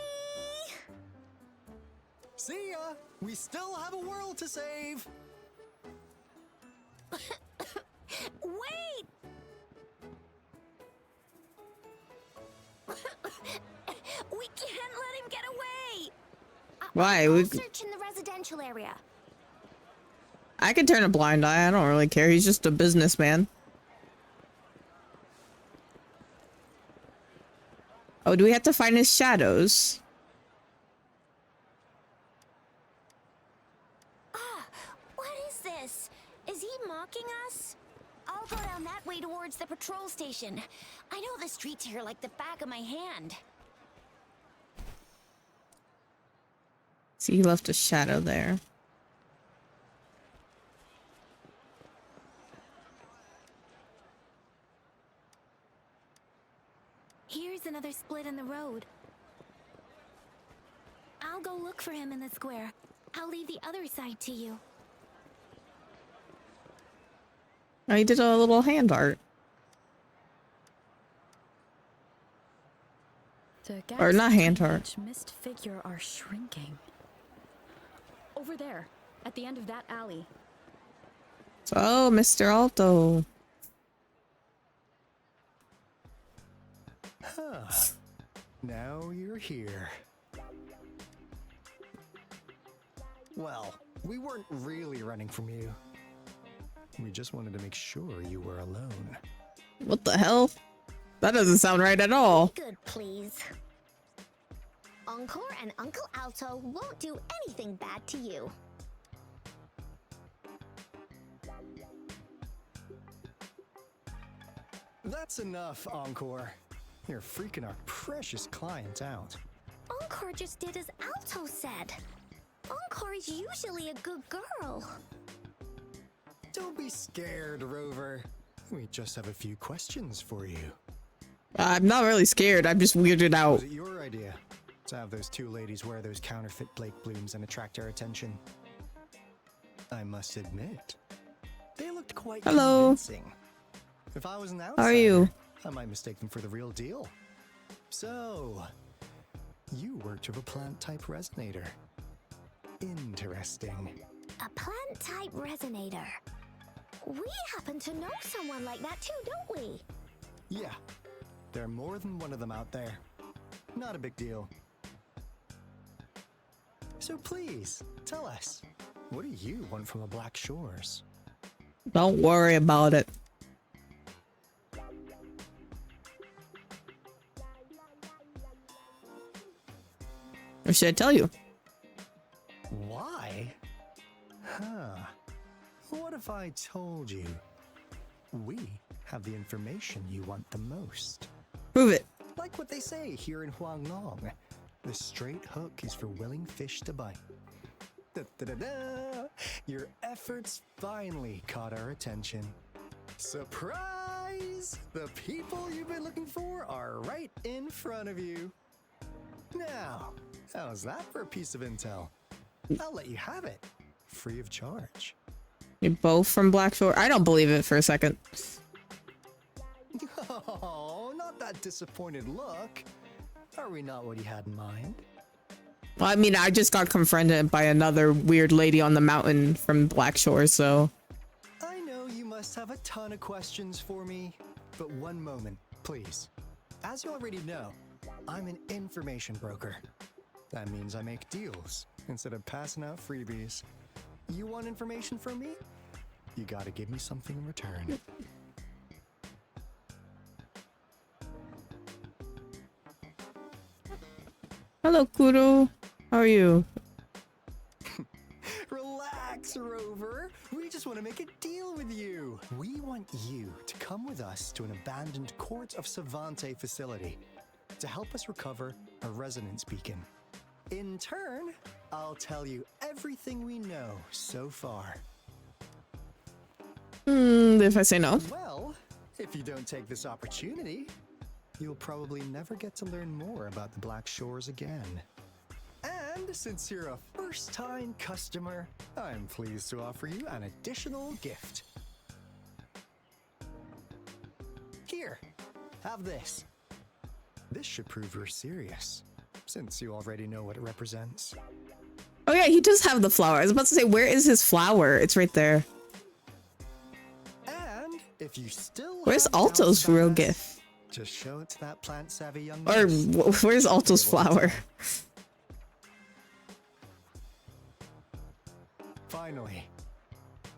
See ya! We still have a world to save! Wait! We can't let him get away! Why? I'll search in the residential area. I could turn a blind eye. I don't really care. He's just a businessman. Oh, do we have to find his shadows? What is this? Is he mocking us? I'll go down that way towards the patrol station. I know the streets here like the back of my hand. See, he left a shadow there. Here's another split in the road. I'll go look for him in the square. I'll leave the other side to you. Oh, he did a little hand art. The Or not gaps hand between art. each mist figure are shrinking. Over there, at the end of that alley. So, Mr. Alto. Huh. Now you're here. Well, we weren't really running from you. We just wanted to make sure you were alone. What the hell? That doesn't sound right at all. Good, please. Encore and Uncle Alto won't do anything bad to you. That's enough, Encore. You're freaking our precious client out. Encore just did as Alto said. Encore is usually a good girl. Don't be scared, Rover. We just have a few questions for you. I'm not really scared. I'm just weirded out. Was it your idea to have those two ladies wear those counterfeit Blake blooms and attract our attention? I must admit, they looked quite convincing. If I was an outsider, How are you? I might mistake them for the real deal. So, you worked with a plant-type resonator. Interesting. A plant-type resonator. We happen to know someone like that too, don't we? Yeah, there are more than one of them out there. Not a big deal. So please, tell us, what do you want from the Black Shores? Don't worry about it. Or should I tell you? Why? Huh. What if I told you we have the information you want the most? Prove it. Like what they say here in Huanglong. The straight hook is for willing fish to bite. Da-da-da-da! Your efforts finally caught our attention. Surprise! The people you've been looking for are right in front of you. Now, how's that for a piece of intel? I'll let you have it, free of charge. You're both from Blackshore? I don't believe it for a second. Oh, not that disappointed look. Are we not what you had in mind? Well, I mean, I just got confronted by another weird lady on the mountain from Blackshore, so... I know you must have a ton of questions for me, but one moment, please. As you already know, I'm an information broker. That means I make deals instead of passing out freebies. You want information from me? You gotta give me something in return. Hello, Kuro. How are you? Relax, Rover. We just want to make a deal with you. We want you to come with us to an abandoned Court of Savante facility to help us recover a resonance beacon. In turn, I'll tell you everything we know so far. If I say no? Well, if you don't take this opportunity, you'll probably never get to learn more about the Black Shores again. And since you're a first-time customer, I'm pleased to offer you an additional gift. Here, have this. This should prove you're serious, since you already know what it represents. Oh yeah, he does have the flower. I was about to say, where is his flower? It's right there. And if you still Where's have doubts Alto's about real us, gift? just show it to that plant-savvy young Or nurse. where's Alto's Be able to flower? tell. Finally,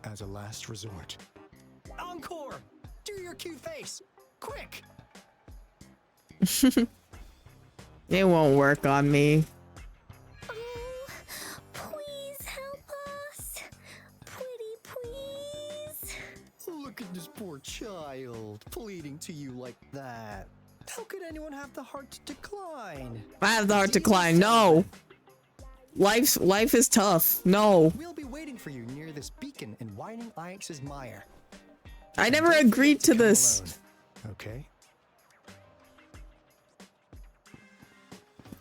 as a last resort. Encore! Do your cute face! Quick! It won't work on me. Oh, please help us. Pretty please. Look at this poor child, pleading to you like that. How could anyone have the heart to decline? I have the heart to climb. No. Life is tough. No. We'll be waiting for you near this beacon in Whining Ix's mire. I And never don't agreed forget to come this. alone, okay?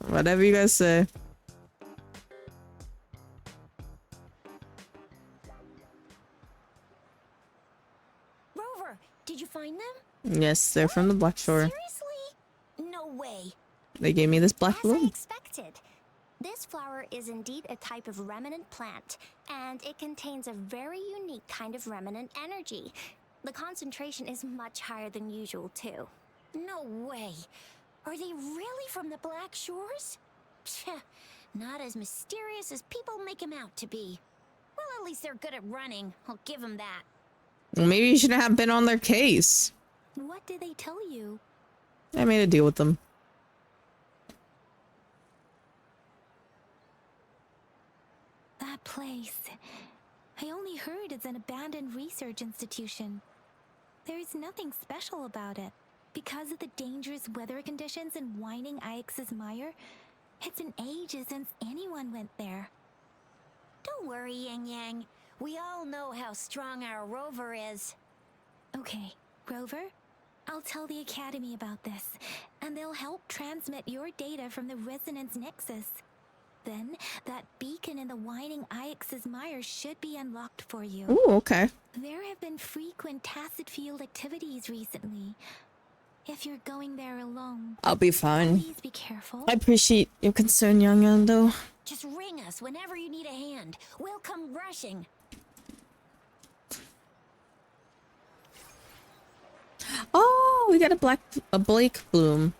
Whatever you guys say. Rover, did you find them? Yes, they're from the Black Shore. Seriously? No way. They gave me this black As I balloon. expected. This flower is indeed a type of remnant plant, and it contains a very unique kind of remnant energy. The concentration is much higher than usual, too. No way. Are they really from the Black Shores? Psheh, not as mysterious as people make them out to be. Well, at least they're good at running. I'll give them that. Well, maybe you shouldn't have been on their case. What did they tell you? I made a deal with them. That place. I only heard it's an abandoned research institution. There's nothing special about it. Because of the dangerous weather conditions in Whining Ix's mire, it's been ages since anyone went there. Don't worry, Yang Yang. We all know how strong our Rover is. Okay, Rover, I'll tell the Academy about this, and they'll help transmit your data from the Resonance Nexus. Then, that beacon in the Whining Ix's mire should be unlocked for you. Ooh, okay. There have been frequent tacit field activities recently. If you're going there alone, I'll be fine. please be careful. I appreciate your concern, Young Young, though. Just ring us whenever you need a hand. We'll come rushing. Oh, we got a Blake bloom.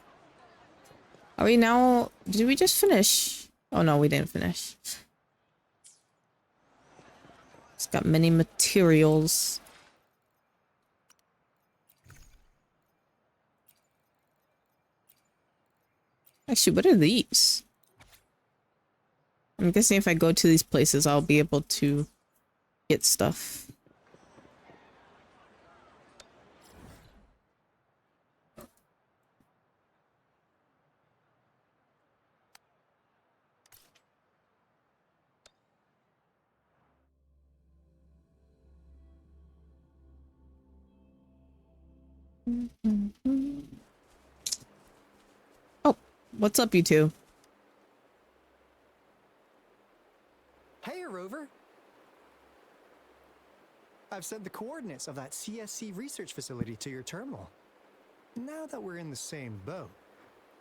Are we now? Did we just finish? Oh no, we didn't finish. It's got many materials. Actually, what are these? I'm guessing if I go to these places, I'll be able to get stuff. Oh, what's up, you two? Hey, Rover. I've sent the coordinates of that CSC research facility to your terminal. Now that we're in the same boat,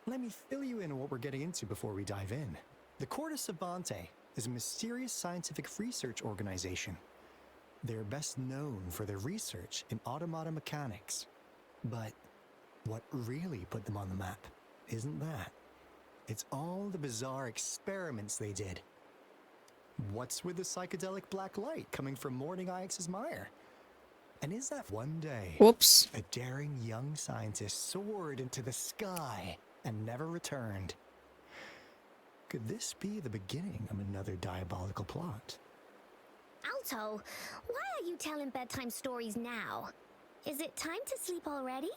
let me fill you in on what we're getting into before we dive in. The Corte Savante is a mysterious scientific research organization. They're best known for their research in automata mechanics. But what really put them on the map isn't that. It's all the bizarre experiments they did. What's with the psychedelic black light coming from Morning Ix's mire? And is that one day Whoops. a daring young scientist soared into the sky and never returned? Could this be the beginning of another diabolical plot? Alto, why are you telling bedtime stories now? Is it time to sleep already?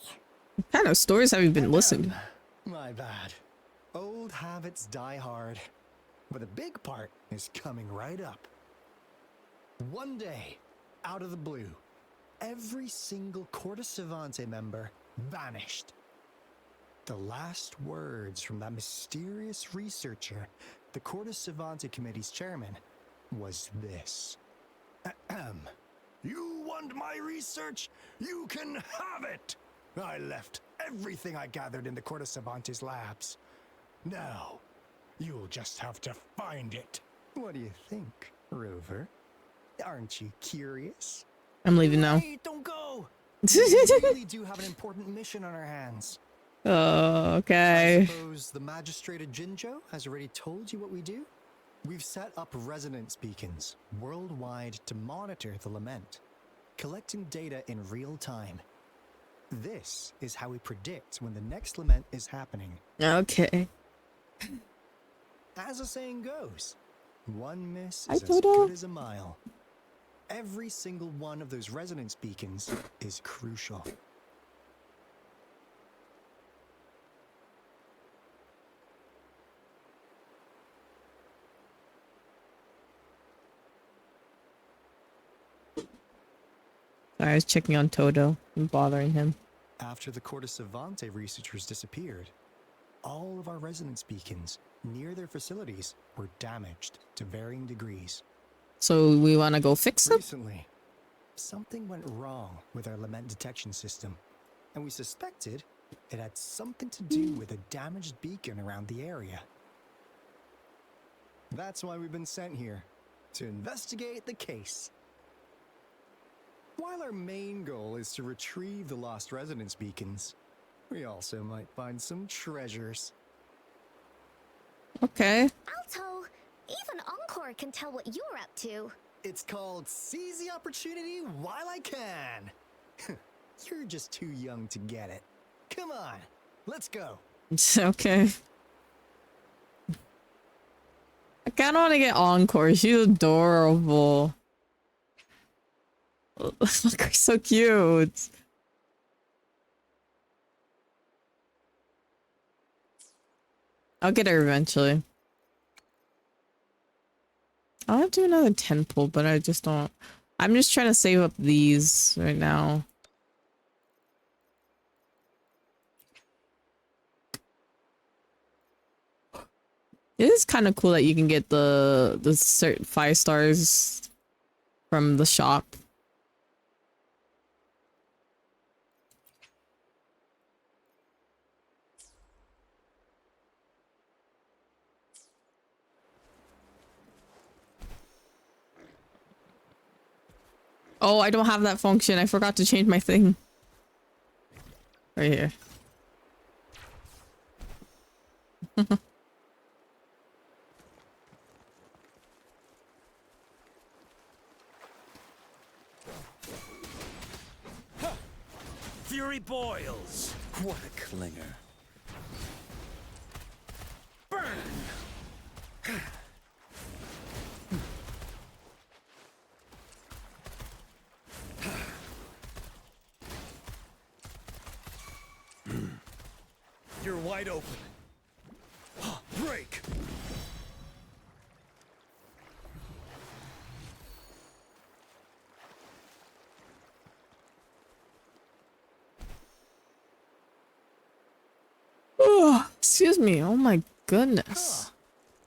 What kind of stories have you been listening to? My bad. Old habits die hard. But the big part is coming right up. One day, out of the blue, every single Corte Savante member vanished. The last words from that mysterious researcher, the Corte Savante Committee's chairman, was this. You want my research? You can have it! I left everything I gathered in the Corte Savante's labs. Now, you'll just have to find it. What do you think, Rover? Aren't you curious? I'm leaving now. Hey, don't go! We really do have an important mission on our hands. Oh, I okay. suppose the magistrate at Jinzhou has already told you what we do? We've set up resonance beacons worldwide to monitor the lament, collecting data in real time. This is how we predict when the next lament is happening. Okay. As the saying goes, one miss Hi, is as Toto. good as a mile. Every single one of those resonance beacons is crucial. Sorry, I was checking on Toto and bothering him. After the Corte Savante researchers disappeared, all of our resonance beacons near their facilities were damaged to varying degrees. So we want to go fix them? Recently, something went wrong with our lament detection system, and we suspected it had something to do with a damaged beacon around the area. That's why we've been sent here, to investigate the case. While our main goal is to retrieve the lost resonance beacons, we also might find some treasures. Okay. Alto, even Encore can tell what you're up to. It's called Seize the Opportunity While I Can. You're just too young to get it. Come on, let's go. Okay. I kind of want to get Encore. She's adorable. Look, she's so cute. I'll get her eventually. I'll have to do another 10 pull, but I just don't. I'm just trying to save up these right now. It is kind of cool that you can get the certain 5 stars from the shop. Oh, I don't have that function. I forgot to change my thing. Right here. Fury boils. What a clinger. Burn! You're wide open. Break! Excuse me. Oh my goodness.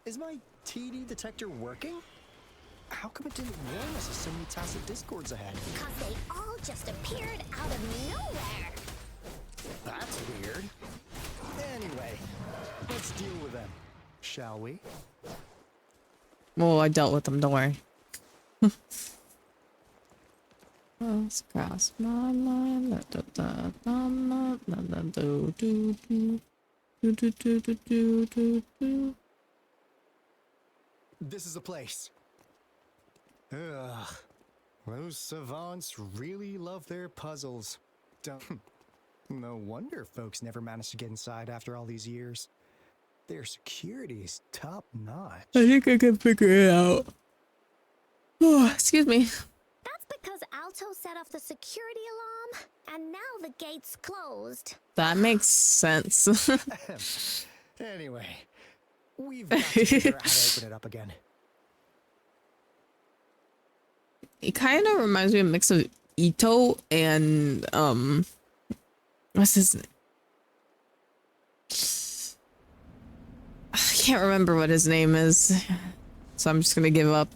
Is my TD detector working? How come it didn't warn us of so many tacit discords ahead? Because they all just appeared out of nowhere. That's weird. Anyway, let's deal with them, shall we? Well, I dealt with them. Don't worry. Let's cross my mind. Da, da, da, da, da, da, do, do, do. Do, do, do, do, do, do, do. This is the place. Ugh. Those savants really love their puzzles. Don't. No wonder folks never managed to get inside after all these years. Their security's top notch. I think I can figure it out. Oh, excuse me. That's because Alto set off the security alarm, and now the gate's closed. That makes sense. Anyway, we've got to figure out how to open it up again. It kind of reminds me of a mix of Ito and what's his name? I can't remember what his name is, so I'm just gonna give up.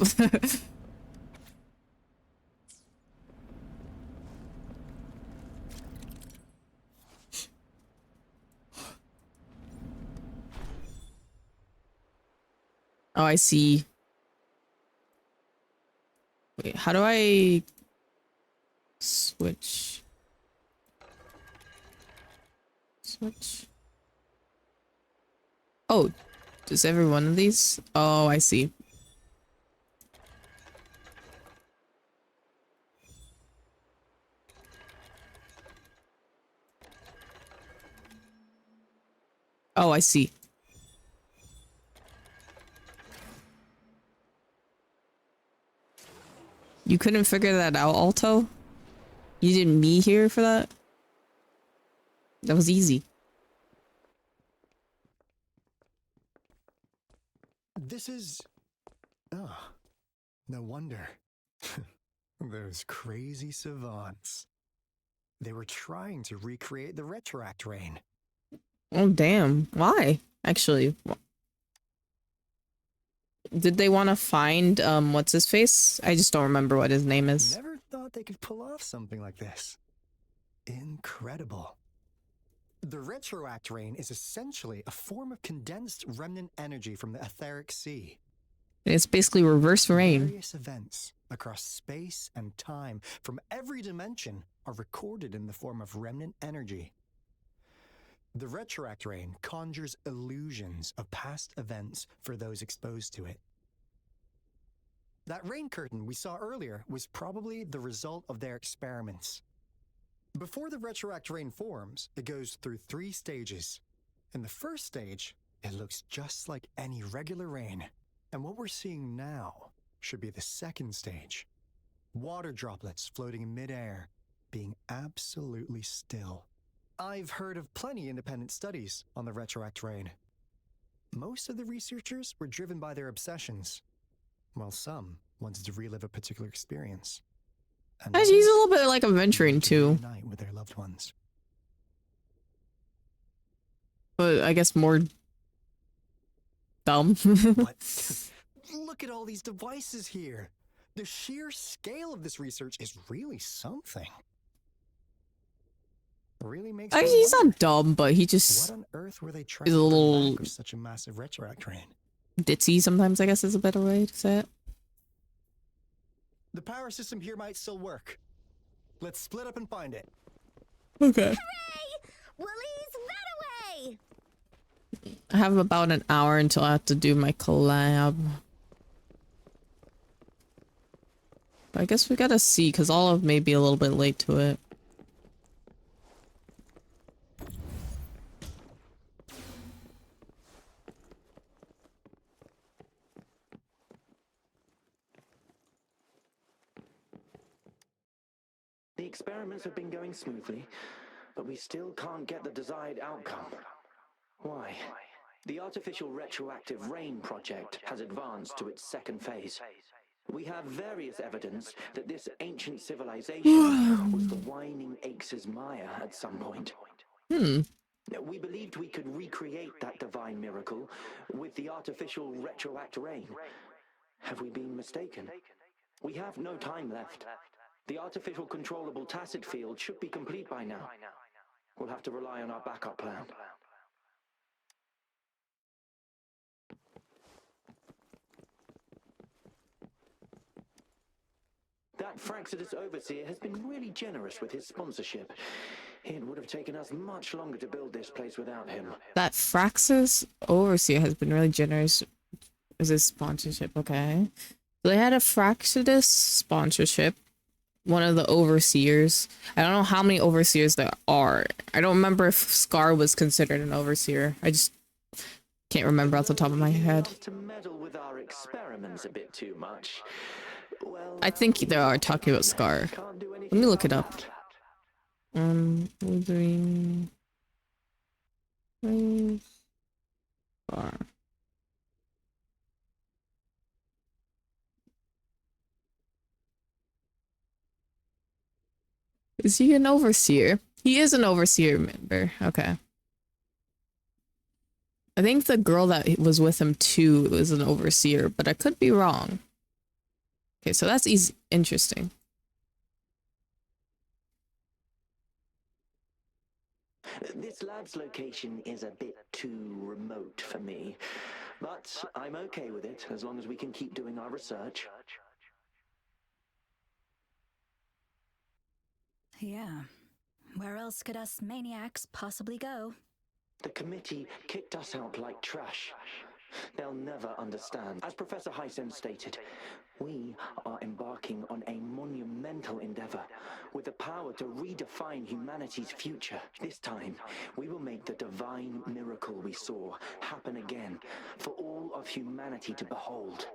Oh, I see. Wait, how do I switch? Switch. Oh, does every one of these? Oh, I see. Oh, I see. You couldn't figure that out, Alto? You didn't be here for that? That was easy. This is... Oh, no wonder. Those crazy savants. They were trying to recreate the Retroact Rain. Oh, damn. Why? Actually. Did they want to find, what's his face? I just don't remember what his name is. Never thought they could pull off something like this. Incredible. The Retroact Rain is essentially a form of condensed remnant energy from the etheric sea. It's basically reverse rain. Various events across space and time from every dimension are recorded in the form of remnant energy. The Retroact Rain conjures illusions of past events for those exposed to it. That rain curtain we saw earlier was probably the result of their experiments. Before the Retroact Rain forms, it goes through 3 stages. In the first stage, it looks just like any regular rain. And what we're seeing now should be the second stage. Water droplets floating in midair, being absolutely still. I've heard of plenty independent studies on the Retroact Rain. Most of the researchers were driven by their obsessions, while some wanted to relive a particular experience. And He's a little bit like adventuring too. Unite with their loved ones. But I guess more dumb. But look at all these devices here. The sheer scale of this research is really something. Really makes me He's wonder, not dumb, but he just what on earth were they trying is a to bring little back with such a massive Retroact Rain? ditzy sometimes, I guess is a better way to say it. The power system here might still work. Let's split up and find it. Okay. Hooray! Willie's Runaway! I have about an hour until I have to do my collab. I guess we gotta see, because Olive may be a little bit late to it. The experiments have been going smoothly, but we still can't get the desired outcome. Why? The artificial retroactive rain project has advanced to its second phase. We have various evidence that this ancient civilization was the Whining Aches' Maya at some point. We believed we could recreate that divine miracle with the artificial retroact rain. Have we been mistaken? We have no time left. The artificial controllable tacit field should be complete by now. We'll have to rely on our backup plan. That Fraxidus Overseer has been really generous with his sponsorship. It would have taken us much longer to build this place without him. That Fraxis Overseer has been really generous with his sponsorship. Okay. So they had a Fraxidus sponsorship. One of the overseers. I don't know how many overseers there are. I don't remember if Scar was considered an overseer. I just can't remember off the top of my head. To meddle with our experiments a bit too much. Well, I think they are talking about Scar. Let me look it up. Wolverine. Where's Scar? Is he an overseer? He is an overseer member. Okay. I think the girl that was with him too is an overseer, but I could be wrong. Okay, so that's easy. Interesting. This lab's location is a bit too remote for me, but I'm okay with it as long as we can keep doing our research. Yeah. Where else could us maniacs possibly go? The committee kicked us out like trash. They'll never understand. As Professor Hysen stated, we are embarking on a monumental endeavor with the power to redefine humanity's future. This time, we will make the divine miracle we saw happen again for all of humanity to behold.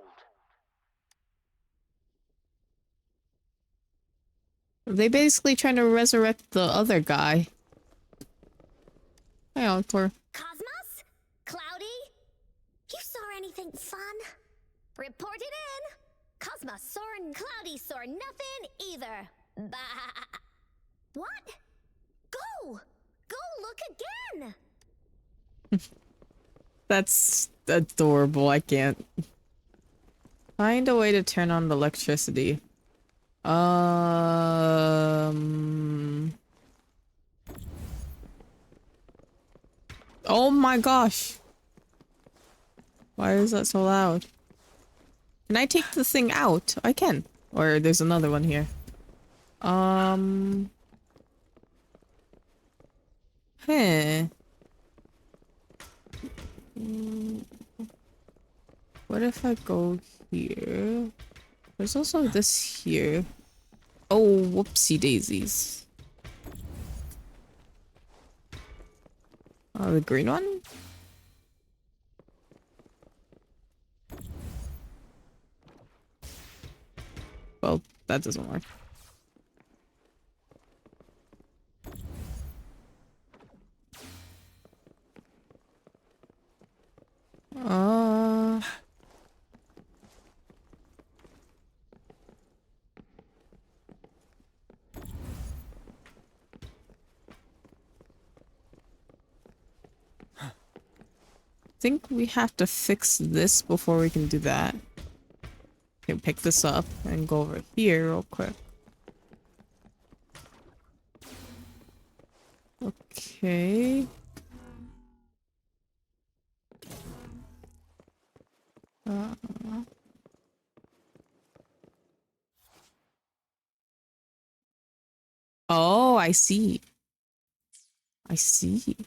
Are they basically trying to resurrect the other guy? Hey, Encore. Cosmos? Cloudy? You saw anything fun? Report it in! Cosmos saw and Cloudy saw nothing either. Bah! What? Go! Go look again! That's adorable. I can't. Find a way to turn on the electricity. Oh my gosh. Why is that so loud? Can I take the thing out? I can. Or there's another one here. Huh. What if I go here? There's also this here. Oh, whoopsie daisies. Oh, the green one? Well, that doesn't work. I think we have to fix this before we can do that. Okay, pick this up and go over here real quick. Okay. Oh, I see. I see.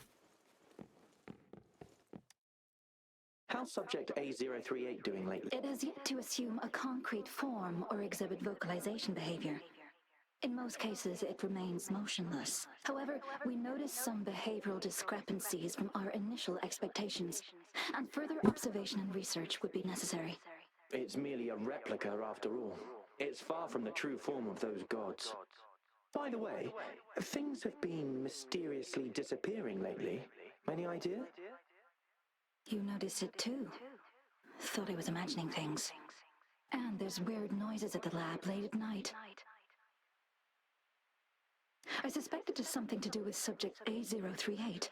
How's subject A038 doing lately? It has yet to assume a concrete form or exhibit vocalization behavior. In most cases, it remains motionless. However, we notice some behavioral discrepancies from our initial expectations, and further observation and research would be necessary. It's merely a replica after all. It's far from the true form of those gods. By the way, things have been mysteriously disappearing lately. Any idea? You noticed it too. Thought I was imagining things. And there's weird noises at the lab late at night. I suspect it is something to do with subject A038.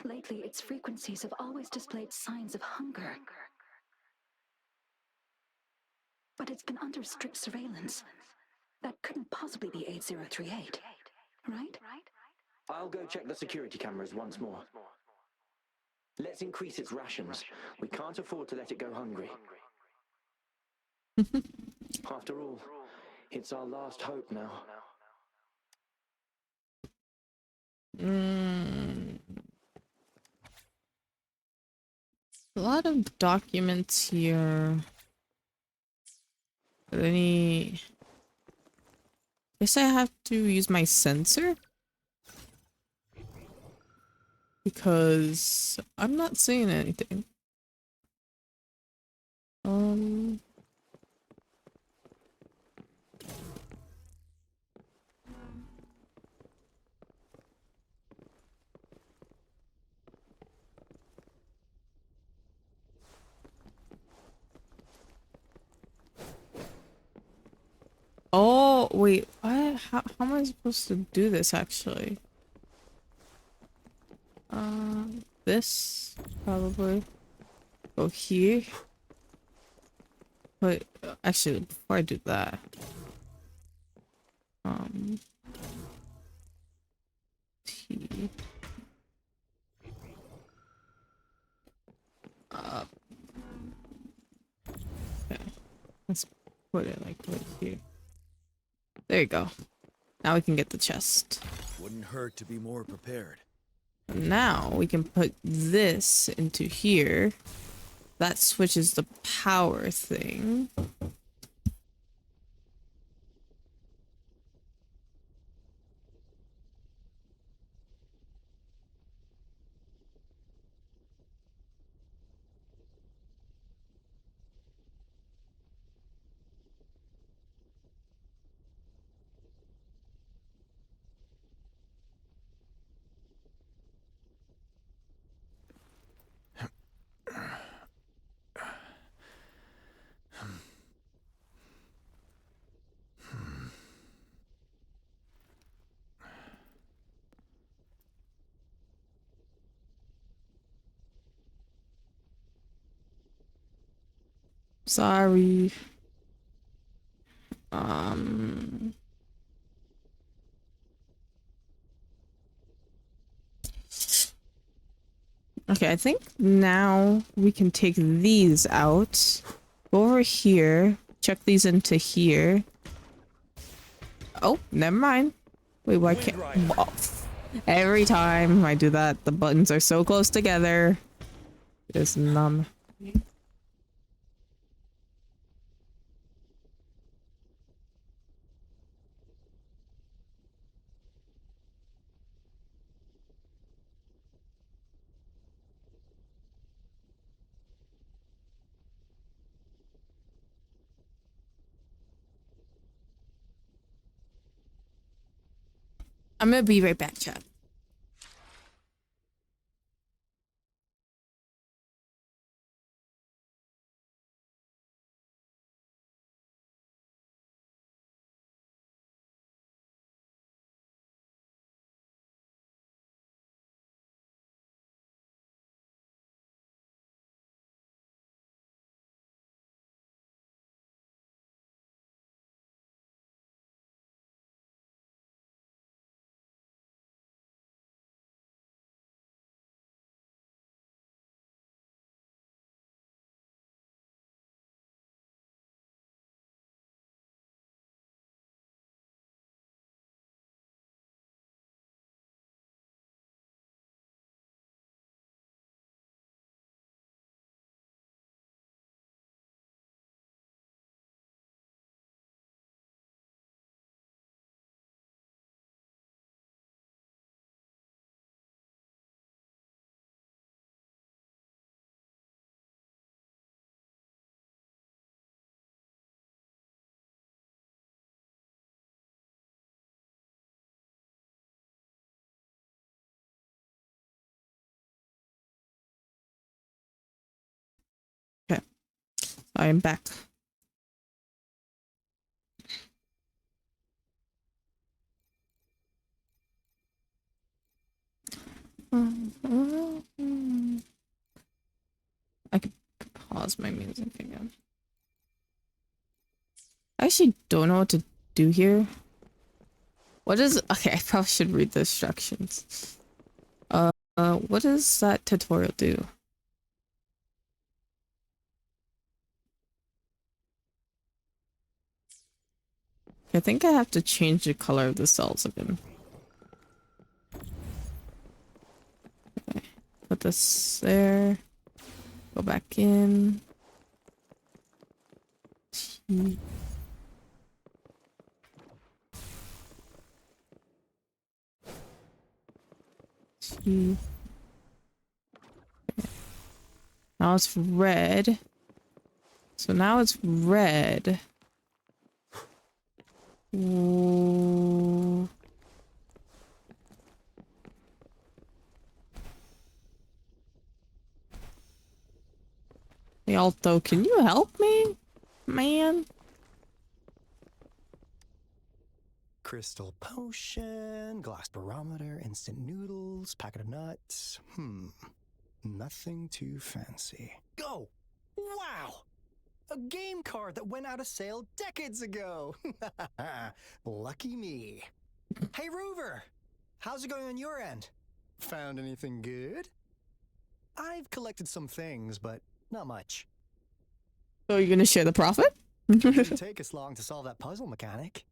Lately, its frequencies have always displayed signs of hunger. But it's been under strict surveillance. That couldn't possibly be 8038, right? I'll go check the security cameras once more. Let's increase its rations. We can't afford to let it go hungry. After all, it's our last hope now. A lot of documents here. Any... Guess I have to use my sensor? Because I'm not seeing anything. Oh, wait, what? How am I supposed to do this actually? This probably go here. But actually, before I do that, T. Okay, let's put it like right here. There you go. Now we can get the chest. Wouldn't hurt to be more prepared. Now we can put this into here. That switches the power thing. Sorry. Okay, I think now we can take these out. Go over here. Check these into here. Oh, never mind. Wait, why can't... Oh, every time I do that, the buttons are so close together. It's numb. I'm gonna be right back, chat. Okay, I am back. I could pause my music again. I actually don't know what to do here. What is... Okay, I probably should read the instructions. What does that tutorial do? I think I have to change the color of the cells again. Okay. Put this there. Go back in. T. T. Now it's red. So now it's red. Ooh. Hey, Alto, can you help me, man? Crystal potion, glass barometer, instant noodles, packet of nuts. Nothing too fancy. Oh! Wow! A game card that went out of sale decades ago! Lucky me. Hey, Rover! How's it going on your end? Found anything good? I've collected some things, but not much. So you're gonna share the profit? It didn't take us long to solve that puzzle mechanic.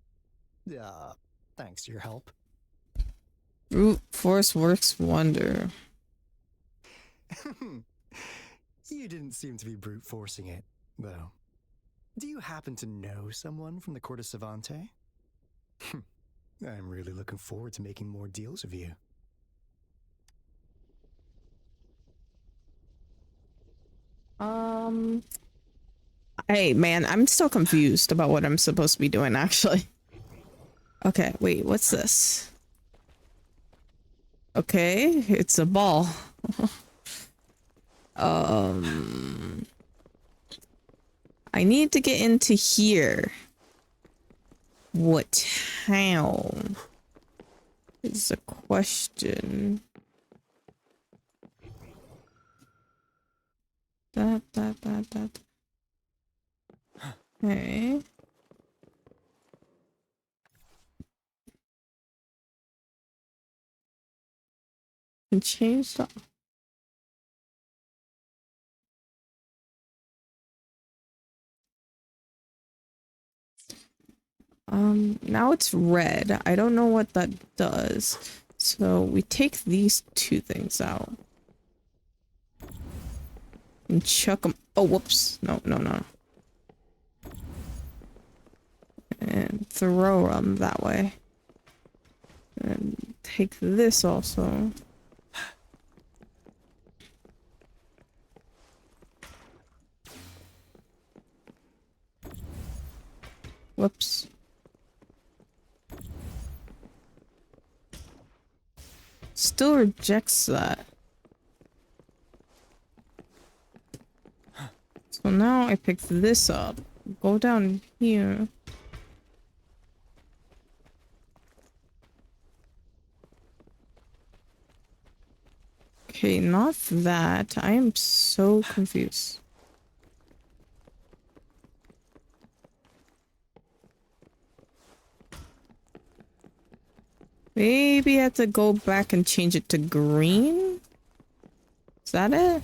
Thanks to your help. Brute force works wonder. You didn't seem to be brute forcing it, though. Do you happen to know someone from the Court of Savante? I'm really looking forward to making more deals with you. Hey, man, I'm still confused about what I'm supposed to be doing, actually. Okay, wait, what's this? Okay, it's a ball. I need to get into here. What town is the question? That. Okay. And change the... Now it's red. I don't know what that does. So we take these two things out. And chuck them. Oh, whoops. No. And throw them that way. And take this also. Whoops. Still rejects that. So now I pick this up. Go down here. Okay, not that. I am so confused. Maybe I have to go back and change it to green? Is that it?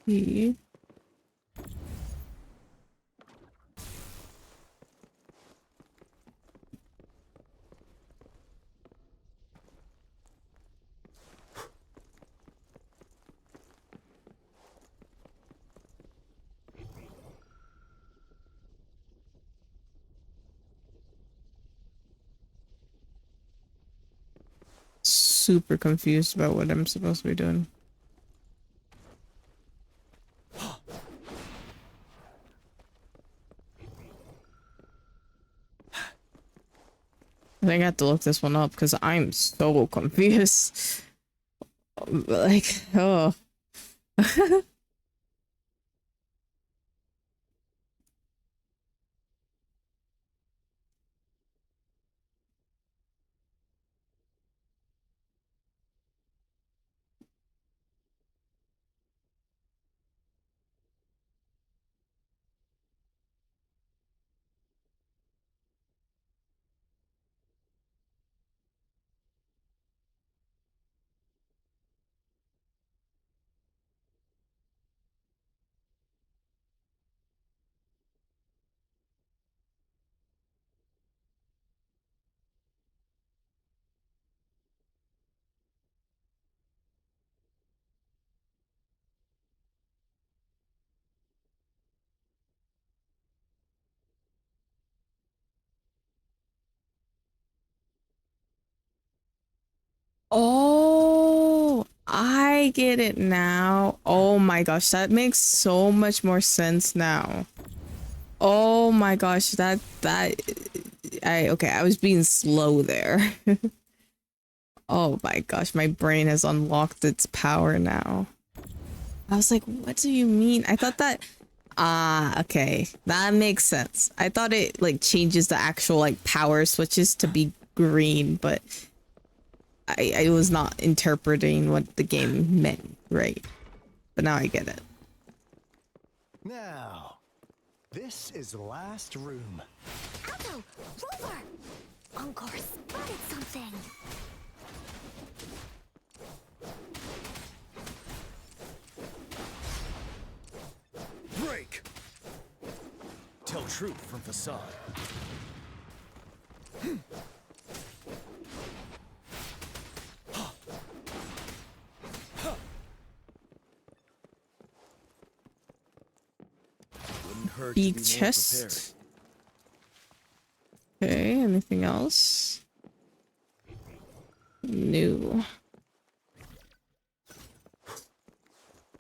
T. Super confused about what I'm supposed to be doing. I think I have to look this one up because I'm so confused. Like, oh. I get it now. Oh my gosh, that makes so much more sense now. Oh my gosh, okay, I was being slow there. Oh my gosh, my brain has unlocked its power now. I was like, what do you mean? I thought that, okay, that makes sense. I thought it like changes the actual like power switches to be green, but I was not interpreting what the game meant, right? But now I get it. Now, this is the last room. Alto! Rover! Encore spotted something! Break! Tell truth from facade. Wouldn't hurt Big to be chest. Okay, anything else? No.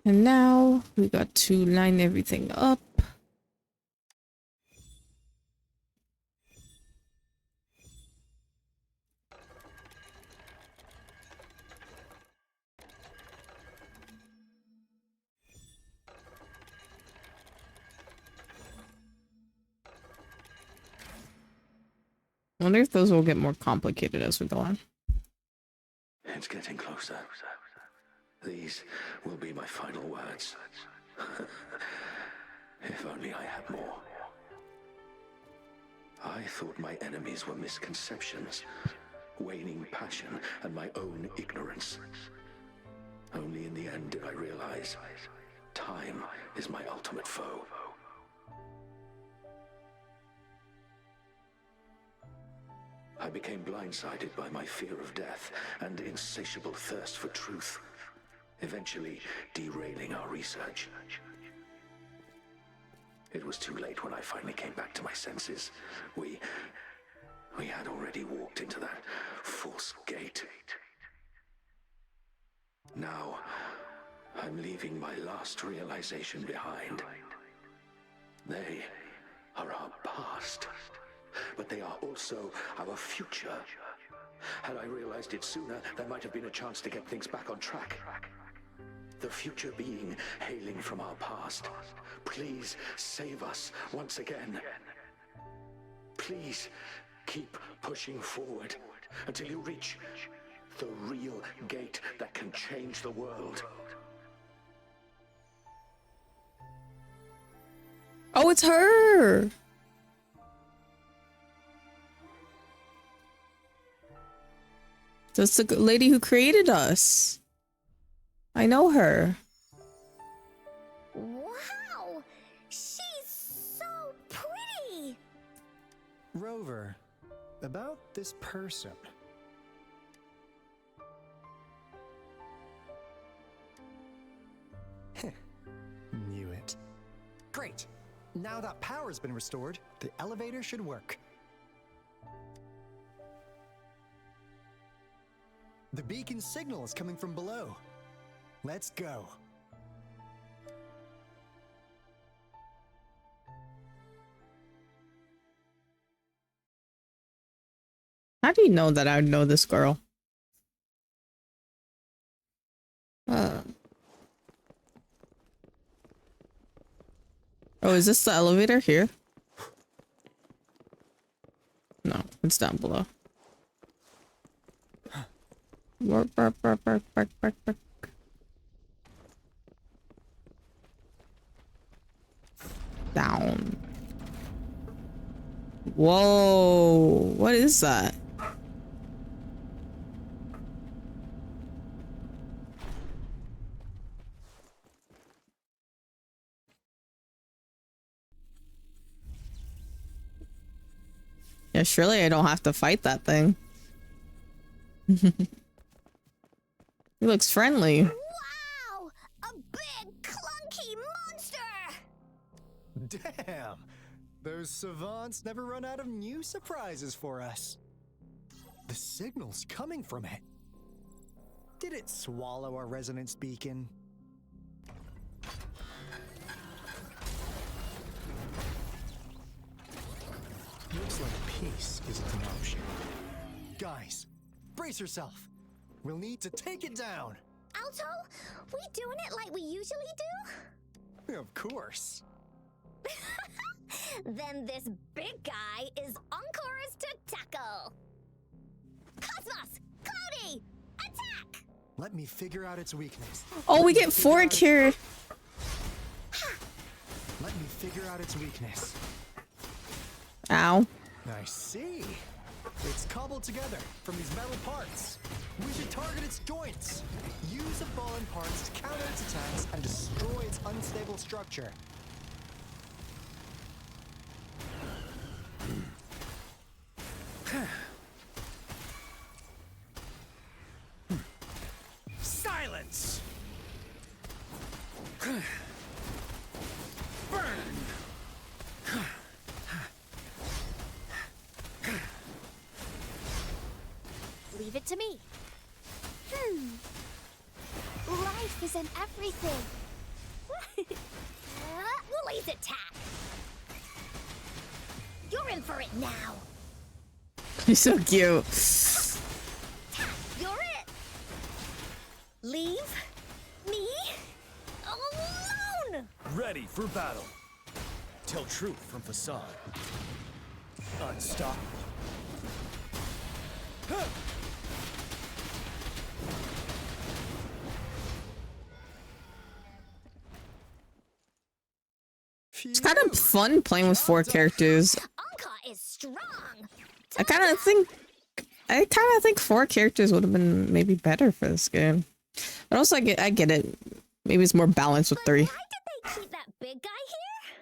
And now we got to line everything up. I wonder if those will get more complicated as we go on. It's getting closer. These will be my final words. If only I had more. I thought my enemies were misconceptions, waning passion, and my own ignorance. Only in the end did I realize time is my ultimate foe. I became blindsided by my fear of death and insatiable thirst for truth, eventually derailing our research. It was too late when I finally came back to my senses. We had already walked into that false gate. Now, I'm leaving my last realization behind. They are our past, but they are also our future. Had I realized it sooner, there might have been a chance to get things back on track. The future being hailing from our past. Please save us once again. Please keep pushing forward until you reach the real gate that can change the world. Oh, it's her! That's the lady who created us. I know her. Wow! She's so pretty! Rover, about this person. Knew it. Great. Now that power's been restored, the elevator should work. The beacon signal is coming from below. Let's go. How do you know that I would know this girl? Oh, is this the elevator here? No, it's down below. Bark, bark, bark, bark, bark, bark, bark. Down. Whoa, what is that? Yeah, surely I don't have to fight that thing. He looks friendly. Wow! A big, clunky monster! Damn! Those savants never run out of new surprises for us. The signal's coming from it. Did it swallow our resonance beacon? Looks like peace isn't an option. Guys, brace yourself. We'll need to take it down. Alto, we doing it like we usually do? Of course. Then this big guy is Encore's to tackle. Cosmos, Cloudy, attack! Let me figure out its weakness. Oh, we get fork here. Let me figure out its weakness. Ow. I see. It's cobbled together from these metal parts. We should target its joints. Use the fallen parts to counter its attacks and destroy its unstable structure. Silence! Burn! Leave it to me. Life is in everything. Woolly's attack. You're in for it now. He's so cute. You're it. Leave me alone. Ready for battle. Tell truth from facade. Unstoppable. Huh. It's kind of fun playing with 4 characters. Anka is strong. I kind of think 4 characters would have been maybe better for this game. But also, I get it. Maybe it's more balanced with 3. Why did they keep that big guy here?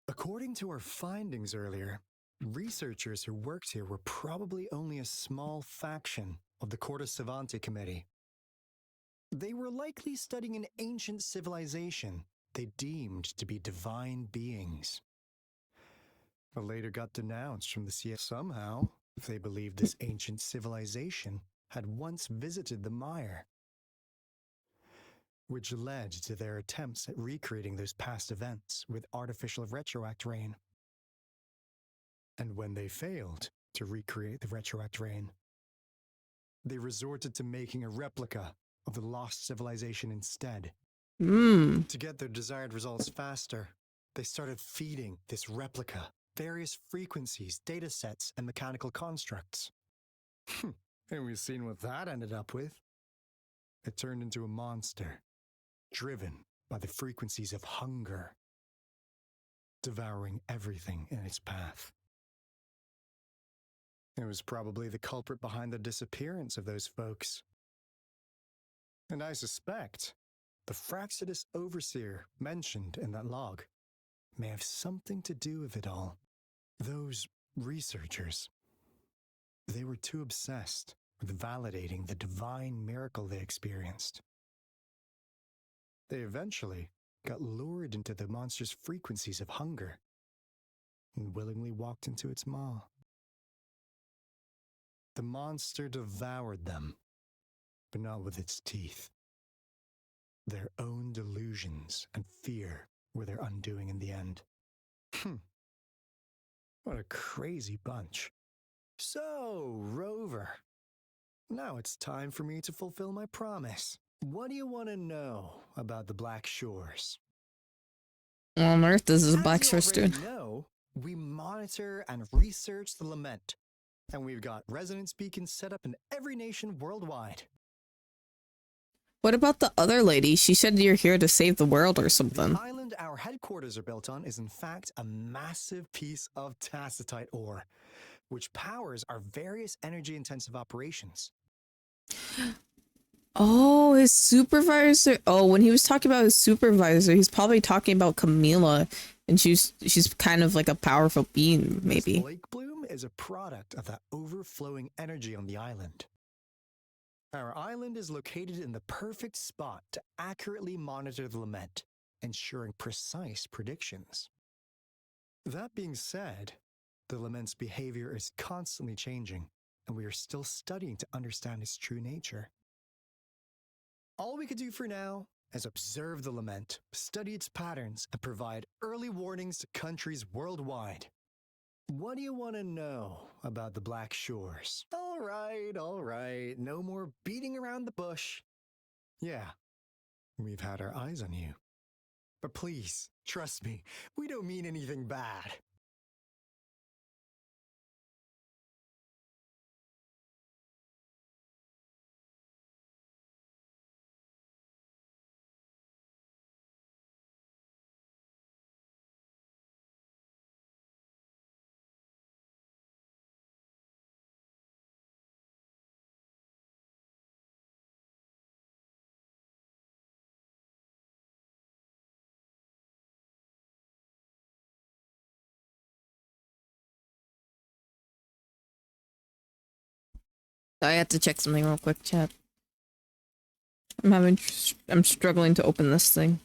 According to our findings earlier, researchers who worked here were probably only a small faction of the Corte Savante Committee. They were likely studying an ancient civilization they deemed to be divine beings. But later got denounced from the CF somehow, if they believed this ancient civilization had once visited the mire, which led to their attempts at recreating those past events with artificial retroact rain. And when they failed to recreate the retroact rain, they resorted to making a replica of the lost civilization instead. To get their desired results faster, they started feeding this replica various frequencies, data sets, and mechanical constructs. And we've seen what that ended up with. It turned into a monster, driven by the frequencies of hunger, devouring everything in its path. It was probably the culprit behind the disappearance of those folks. And I suspect the Fraxidus Overseer mentioned in that log may have something to do with it all. Those researchers, they were too obsessed with validating the divine miracle they experienced. They eventually got lured into the monster's frequencies of hunger and willingly walked into its maw. The monster devoured them, but not with its teeth. Their own delusions and fear were their undoing in the end. What a crazy bunch. So, Rover, now it's time for me to fulfill my promise. What do you want to know about the Black Shores? On Earth, this is a Black As you Shores already dude. know, we monitor and research the lament, and we've got resonance beacons set up in every nation worldwide. What about the other lady? She said you're here to save the world or something. The island our headquarters are built on is in fact a massive piece of tacitite ore, which powers our various energy-intensive operations. Oh, his supervisor. Oh, when he was talking about his supervisor, he's probably talking about Camila, and she's kind of like a powerful being, maybe. This lake bloom is a product of that overflowing energy on the island. Our island is located in the perfect spot to accurately monitor the lament, ensuring precise predictions. That being said, the lament's behavior is constantly changing, and we are still studying to understand its true nature. All we could do for now is observe the lament, study its patterns, and provide early warnings to countries worldwide. What do you want to know about the Black Shores? All right. No more beating around the bush. Yeah, we've had our eyes on you. But please, trust me, we don't mean anything bad. I had to check something real quick, chat. I'm struggling to open this thing.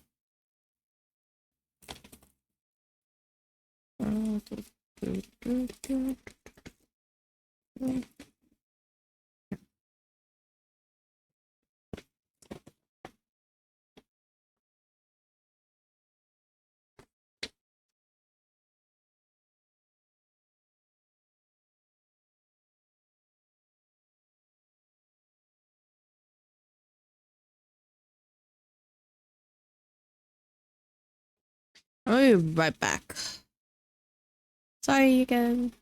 I'll be right back. Sorry again.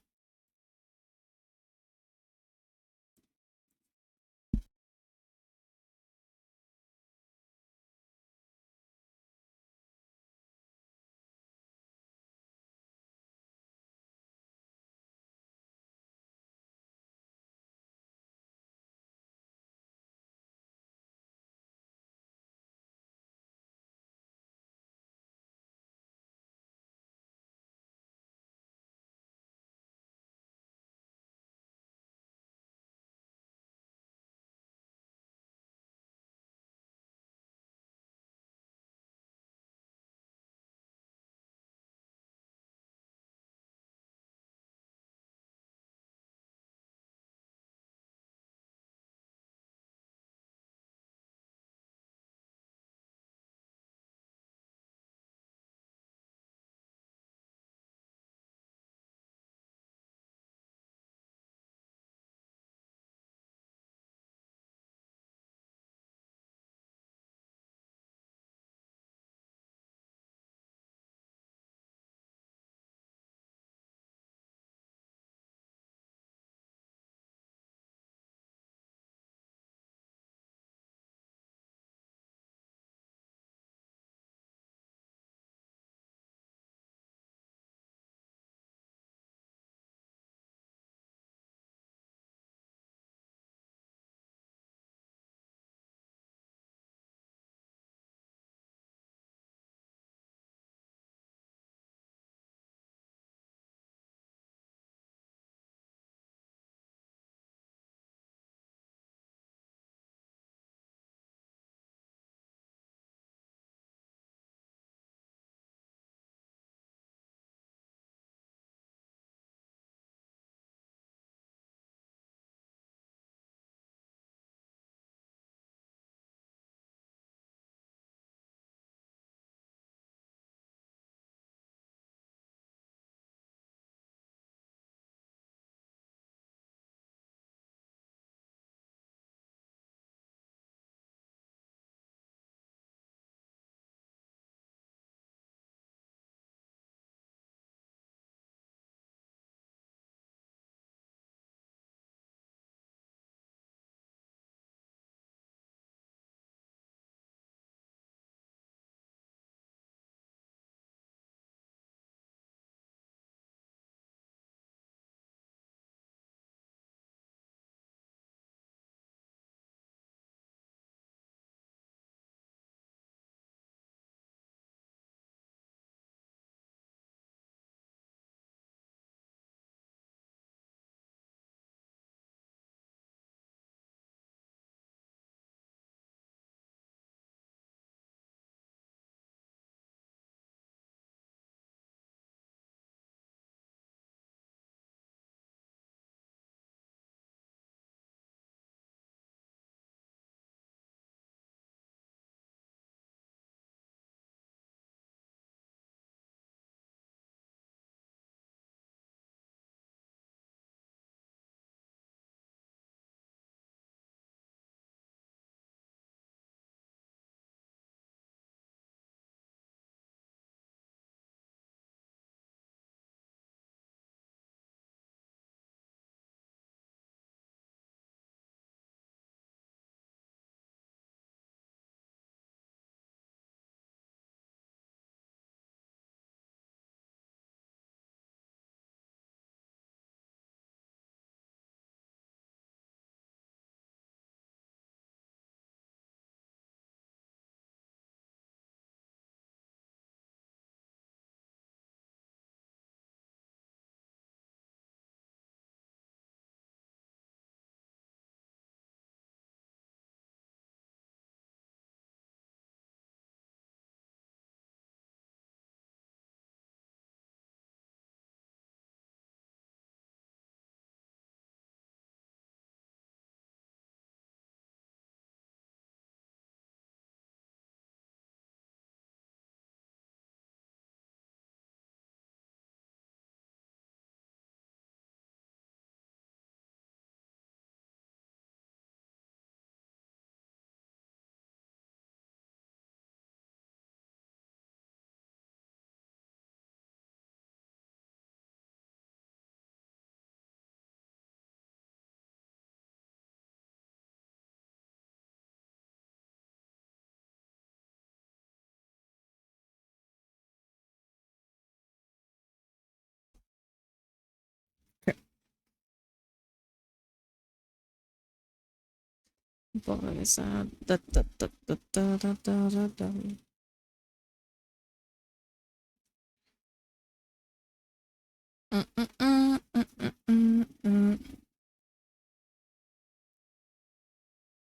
Bonus. Da, da, da, da, da, da, da, da, da.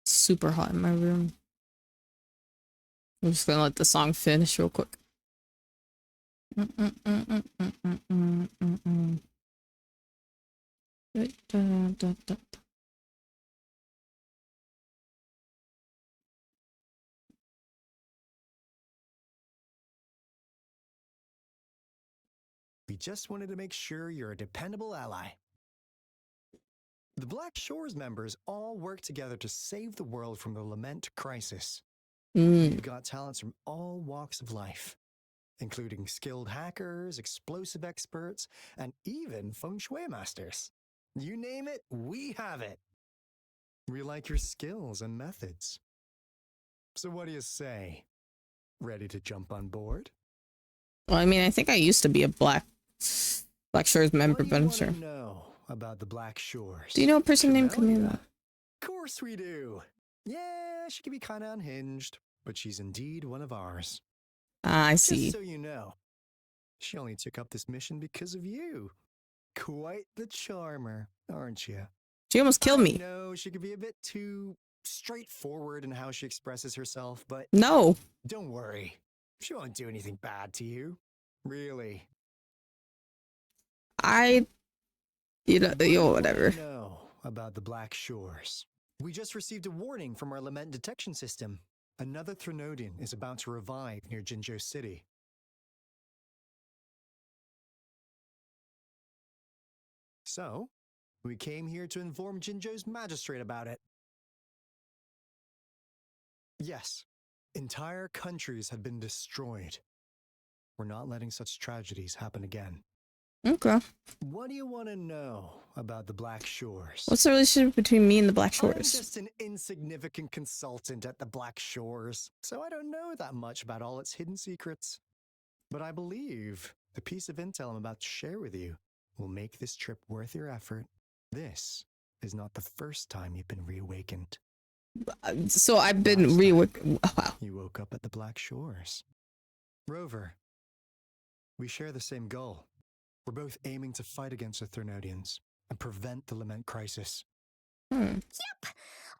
Super hot in my room. I'm just gonna let the song finish real quick. We just wanted to make sure you're a dependable ally. The Black Shores members all work together to save the world from the Lament crisis. We've got talents from all walks of life, including skilled hackers, explosive experts, and even feng shui masters. You name it, we have it. We like your skills and methods. So what do you say? Ready to jump on board? Well, I mean, I think I used to be a Black Shores member, but I'm sure. What do you want to know about the Black Shores? Do you know a person named Camilla? Of course we do. Yeah, she can be kind of unhinged, but she's indeed one of ours. Ah, I see. Just so you know, she only took up this mission because of you. Quite the charmer, aren't you? She almost killed me. I know she could be a bit too straightforward in how she expresses herself, but no. Don't worry. She won't do anything bad to you. Really. Whatever. Know about the Black Shores. We just received a warning from our lament detection system. Another Threnodian is about to revive near Jinzhou City. So, we came here to inform Jinzhou's magistrate about it. Yes, entire countries have been destroyed. We're not letting such tragedies happen again. Okay. What do you want to know about the Black Shores? What's the relationship between me and the Black Shores? I'm just an insignificant consultant at the Black Shores, so I don't know that much about all its hidden secrets. But I believe the piece of intel I'm about to share with you will make this trip worth your effort. This is not the first time you've been reawakened. So I've been reawakened. Wow. You woke up at the Black Shores. Rover, we share the same goal. We're both aiming to fight against the Threnodians and prevent the Lament crisis. Yep!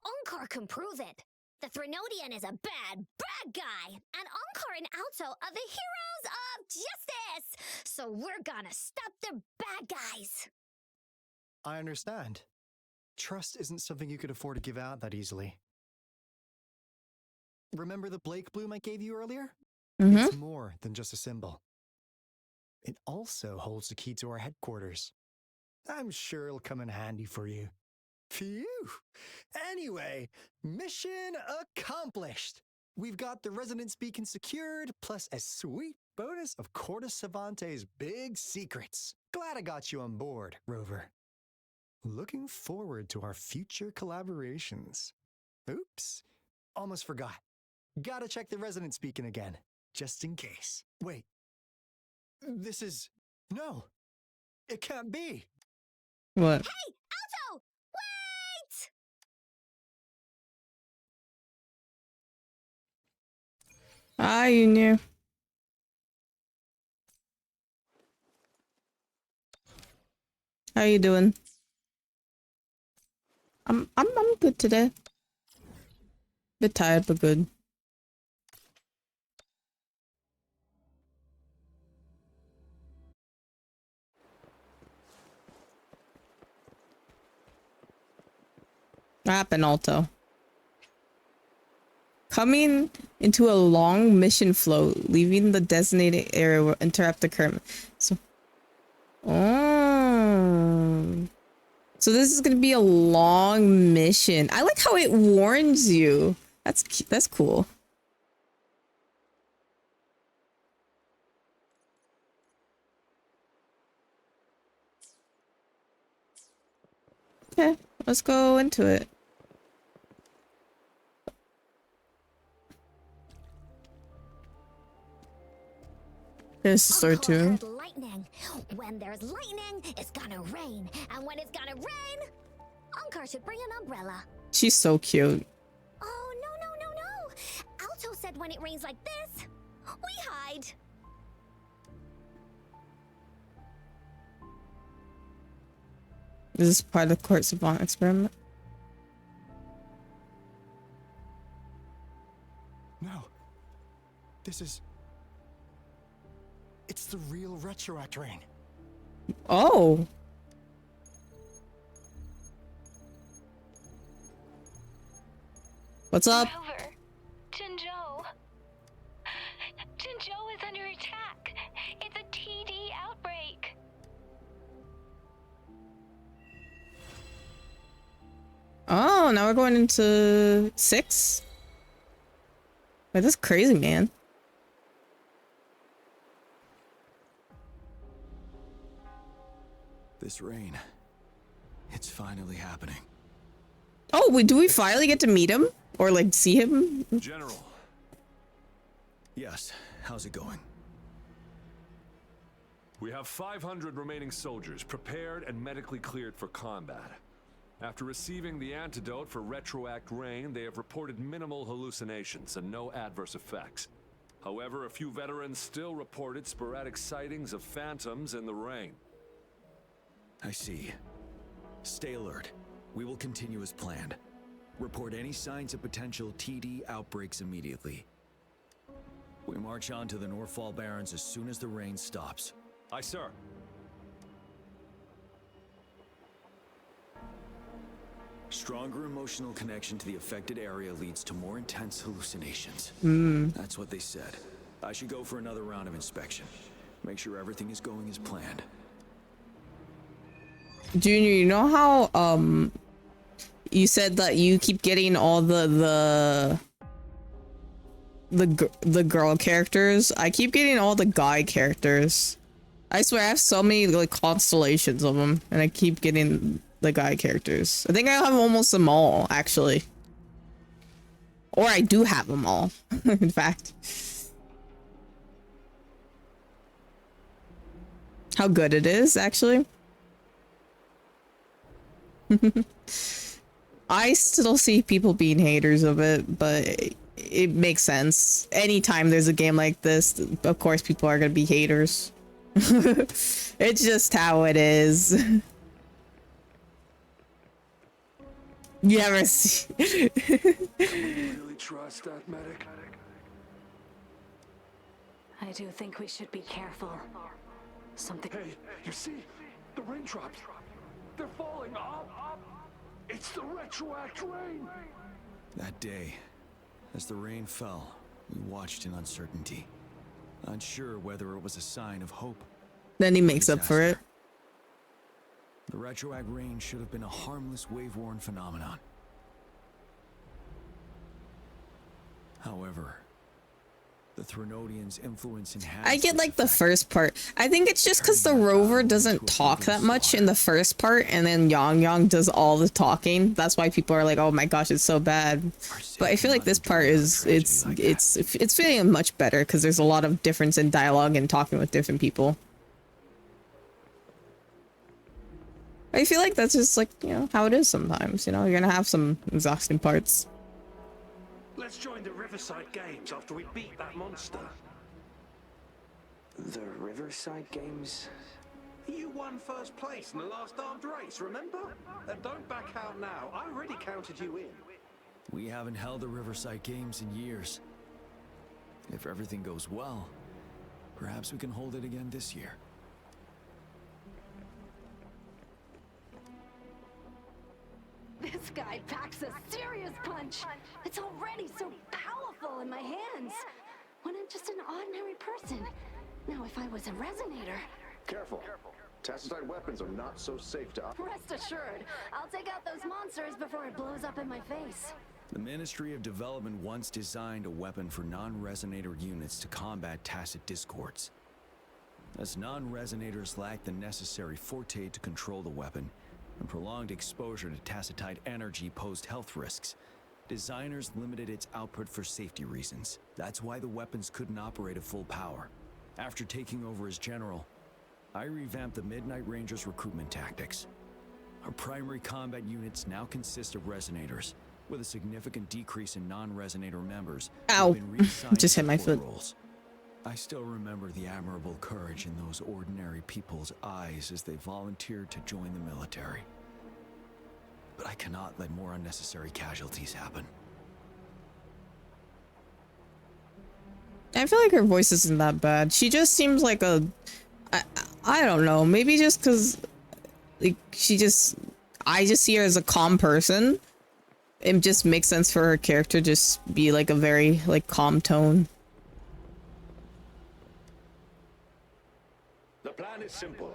Onkar can prove it. The Threnodian is a bad, bad guy, and Onkar and Alto are the heroes of justice! So we're gonna stop the bad guys! I understand. Trust isn't something you could afford to give out that easily. Remember the Blake bloom I gave you earlier? It's more than just a symbol. It also holds the key to our headquarters. I'm sure it'll come in handy for you. Phew! Anyway, mission accomplished! We've got the resonance beacon secured, plus a sweet bonus of Cortus Savante's big secrets. Glad I got you on board, Rover. Looking forward to our future collaborations. Oops, almost forgot. Gotta check the resonance beacon again, just in case. Wait. This is... No! It can't be! What? Hey! Alto! Wait! Ah, you knew. How you doing? I'm good today. Bit tired, but good. What happened, Alto? Coming into a long mission flow, leaving the designated area will interrupt the current. So, so this is gonna be a long mission. I like how it warns you. That's cool. Okay, let's go into it. There's the story too. Lightning. When there's lightning, it's gonna rain. And when it's gonna rain, Onkar should bring an umbrella. She's so cute. when it rains like this, we hide. Is this part of the Court Savant experiment? No. This is... It's the real Retroact rain. Oh. What's up? Rover, Jinzhou. Jinzhou is under attack. It's a TD outbreak. Oh, now we're going into 6? Wait, that's crazy, man. This rain, it's finally happening. Oh, wait, do we finally get to meet him? Or, like, see him? General. Yes, how's it going? We have 500 remaining soldiers prepared and medically cleared for combat. After receiving the antidote for Retroact Rain, they have reported minimal hallucinations and no adverse effects. However, a few veterans still reported sporadic sightings of phantoms in the rain. I see. Stay alert. We will continue as planned. Report any signs of potential TD outbreaks immediately. We march on to the Northfall Barrens as soon as the rain stops. Aye, sir. Stronger emotional connection to the affected area leads to more intense hallucinations. That's what they said. I should go for another round of inspection. Make sure everything is going as planned. Junior, you know how, you said that you keep getting all the girl characters? I keep getting all the guy characters. I swear I have so many, like, constellations of them, and I keep getting the guy characters. I think I have almost them all, actually. Or I do have them all, in fact. How good it is, actually. I still see people being haters of it, but it makes sense. Anytime there's a game like this, of course people are gonna be haters. It's just how it is. You ever see? Really trust that medic? I do think we should be careful. Something... Hey, you see? The raindrops. They're falling up. It's the Retroact Rain. That day, as the rain fell, we watched in uncertainty. Unsure whether it was a sign of hope. Then he makes up for it. The Retroact Rain should have been a harmless wave-worn phenomenon. However, the Threnodians' influence enhanced. I get like the first part. I think it's just because the rover doesn't talk that much in the first part, and then Yang does all the talking. That's why people are like, "Oh my gosh, it's so bad." But I feel like this part is it's feeling much better because there's a lot of difference in dialogue and talking with different people. I feel like that's just like, you know, how it is sometimes. You know, you're gonna have some exhausting parts. Let's join the Riverside Games after we beat that monster. The Riverside Games? You won first place in the last armed race, remember? And don't back out now. I already counted you in. We haven't held the Riverside Games in years. If everything goes well, perhaps we can hold it again this year. This guy packs a serious punch. It's already so powerful in my hands. When I'm just an ordinary person. Now, if I was a resonator... Careful. Tacitite weapons are not so safe to operate. Rest assured, I'll take out those monsters before it blows up in my face. The Ministry of Development once designed a weapon for non-resonator units to combat tacit discords. As non-resonators lack the necessary forte to control the weapon, and prolonged exposure to tacitite energy posed health risks, designers limited its output for safety reasons. That's why the weapons couldn't operate at full power. After taking over as general, I revamped the Midnight Rangers' recruitment tactics. Our primary combat units now consist of resonators, With a significant decrease in non-resonator members, Ow. they've been reassigned Just hit my support foot. roles. I still remember the admirable courage in those ordinary people's eyes as they volunteered to join the military. But I cannot let more unnecessary casualties happen. I feel like her voice isn't that bad. She just seems like a... I don't know. Maybe just because... Like, I just see her as a calm person. It just makes sense for her character just be like a very, like, calm tone. The plan is simple.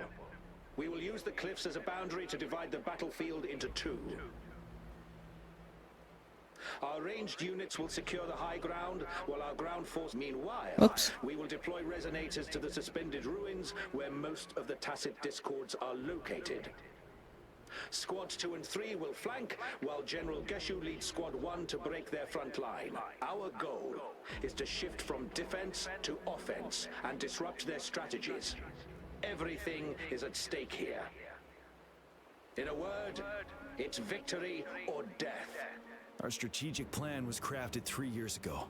We will use the cliffs as a boundary to divide the battlefield into two. Our ranged units will secure the high ground, while our ground force... Meanwhile, we will deploy resonators to the suspended ruins, where most of the Tacit Discords are located. Squads 2 and 3 will flank, while General Geshu leads Squad 1 to break their front line. Our goal is to shift from defense to offense and disrupt their strategies. Everything is at stake here. In a word, it's victory or death. Our strategic plan was crafted 3 years ago,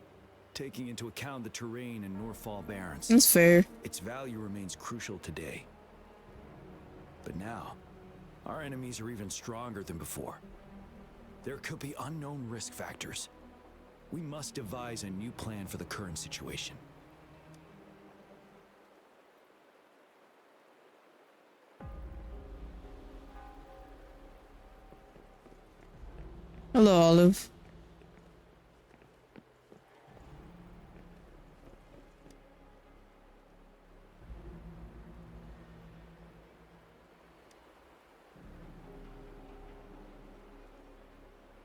taking into account the terrain in Norfall Barrens. That's fair. Its value remains crucial today. But now, our enemies are even stronger than before. There could be unknown risk factors. We must devise a new plan for the current situation. Hello, Olive.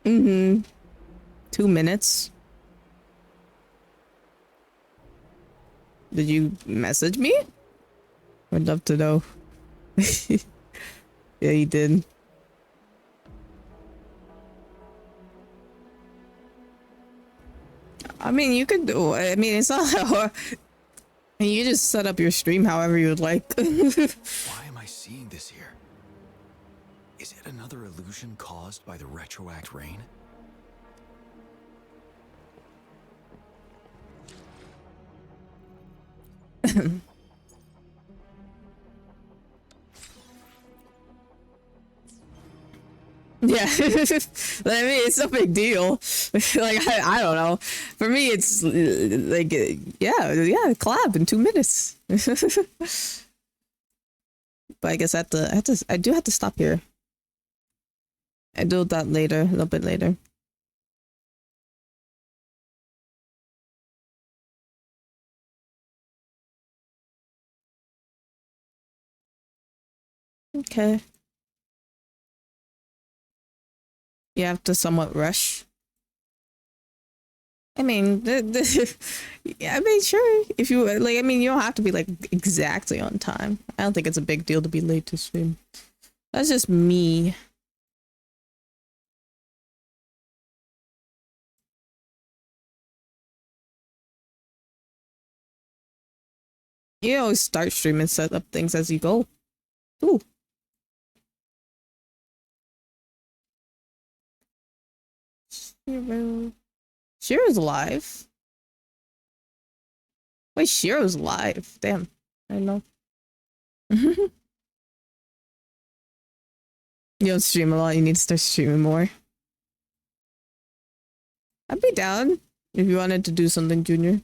Mm-hmm. 2 minutes. Did you message me? I'd love to know. Yeah, you did. I mean, you could do. I mean, it's not hard. You just set up your stream however you would like. Why am I seeing this here? Is it another illusion caused by the retroact rain? Yeah, I mean, it's no big deal. Like, I don't know. For me, it's like, yeah, collab in 2 minutes. But I guess I do have to stop here. I do that later, a little bit later. Okay. You have to somewhat rush. I mean, I mean, sure. If you like, I mean, you don't have to be like exactly on time. I don't think it's a big deal to be late to stream. That's just me. You always start stream and set up things as you go. Ooh. Shiro's live. Wait, Shiro's live. Damn. I don't know. You don't stream a lot. You need to start streaming more. I'd be down if you wanted to do something, Junior.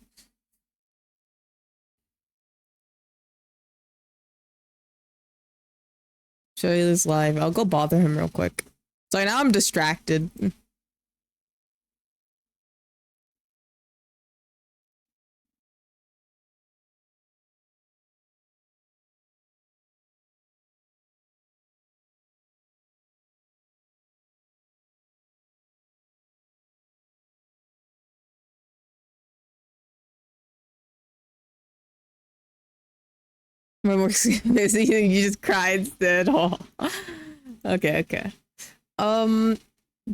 Show you this live. I'll go bother him real quick. Sorry, now I'm distracted. You just cried instead. Oh. Okay.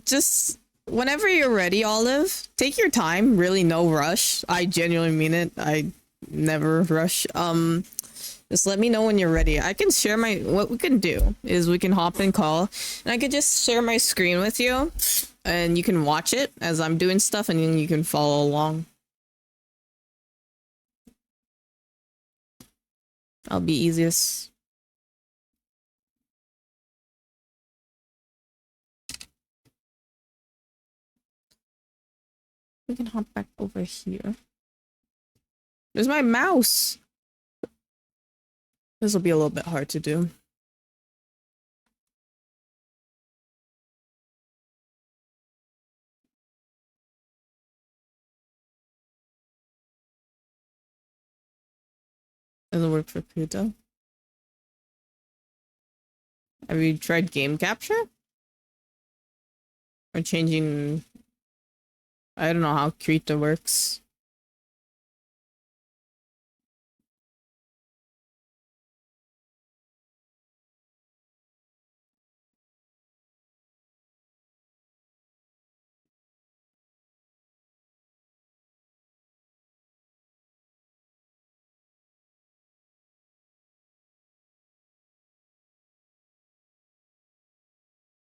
Just whenever you're ready, Olive, take your time. Really, no rush. I genuinely mean it. I never rush. Just let me know when you're ready. I can share what we can do is we can hop in call and I could just share my screen with you and you can watch it as I'm doing stuff, and then you can follow along. That'll be easiest. We can hop back over here. There's my mouse. This will be a little bit hard to do. Doesn't work for Pluto. Have you tried game capture? Or changing... I don't know how Krita works.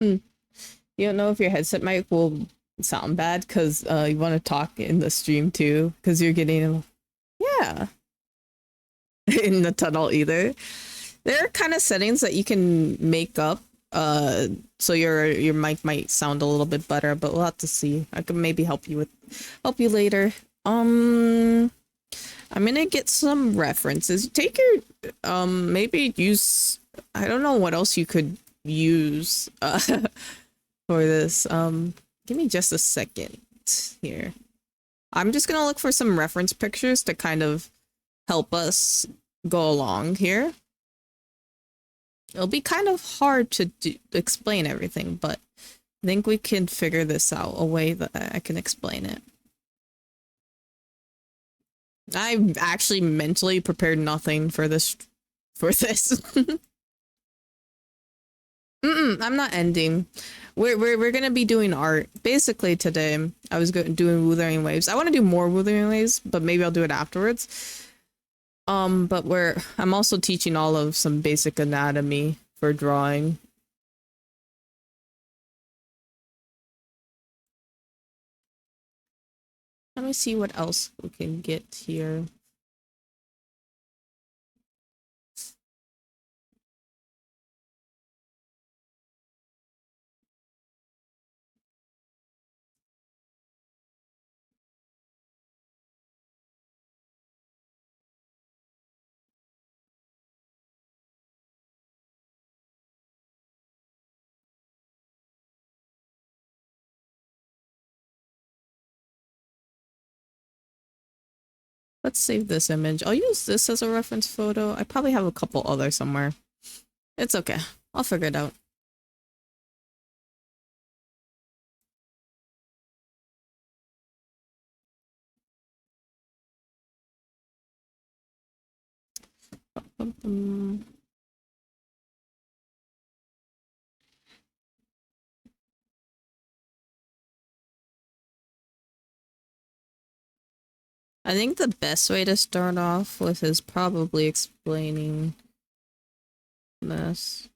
You don't know if your headset mic will sound bad because you want to talk in the stream too, because you're getting... Yeah. In the tunnel either. There are kind of settings that you can make up so your mic might sound a little bit better, but we'll have to see. I can maybe help you later. I'm gonna get some references. Take your maybe use... I don't know what else you could use for this. Give me just a second here. I'm just gonna look for some reference pictures to kind of help us go along here. It'll be kind of hard to explain everything, but I think we can figure this out, a way that I can explain it. I actually mentally prepared nothing for this. I'm not ending. We're gonna be doing art basically today. I was doing Wuthering Waves. I want to do more Wuthering Waves, but maybe I'll do it afterwards. But I'm also teaching all of some basic anatomy for drawing. Let me see what else we can get here. Let's save this image. I'll use this as a reference photo. I probably have a couple others somewhere. It's okay. I'll figure it out. I think the best way to start off with is probably explaining this.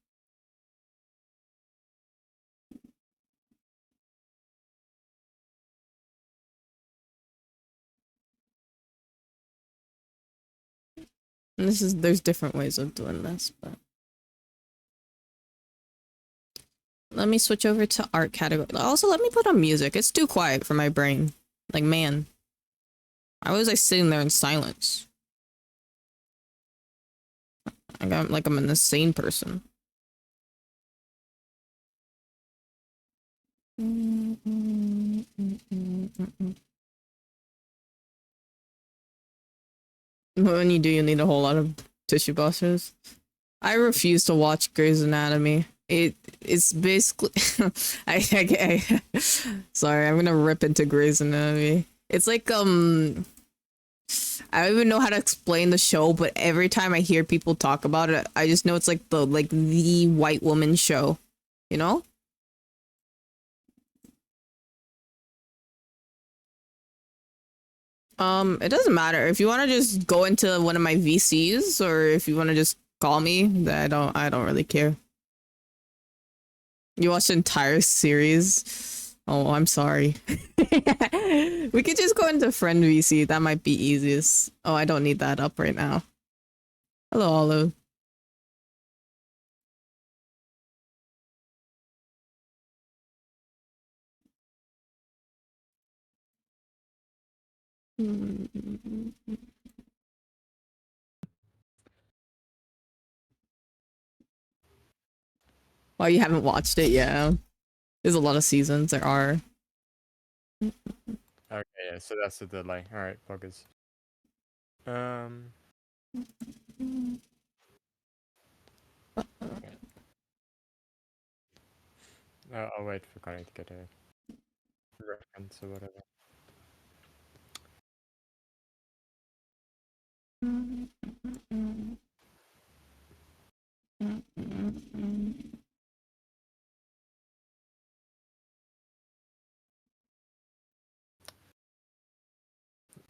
And there's different ways of doing this, but let me switch over to art category. Also, let me put on music. It's too quiet for my brain. Like, man, why was I sitting there in silence? I'm an insane person. When you do, you need a whole lot of tissue boxes. I refuse to watch Grey's Anatomy. It's basically sorry, I'm gonna rip into Grey's Anatomy. It's like I don't even know how to explain the show, but every time I hear people talk about it, I just know it's like the white woman show, you know? It doesn't matter. If you want to just go into one of my VCs, or if you want to just call me, I don't really care. You watch the entire series. Oh, I'm sorry. We could just go into friend VC. That might be easiest. Oh, I don't need that up right now. Hello, Olive. Oh, you haven't watched it? Yeah. There's a lot of seasons. There are. Okay, yeah, so that's the delay. Alright, buggers. Okay. I'll wait for Connie to get a reference or whatever.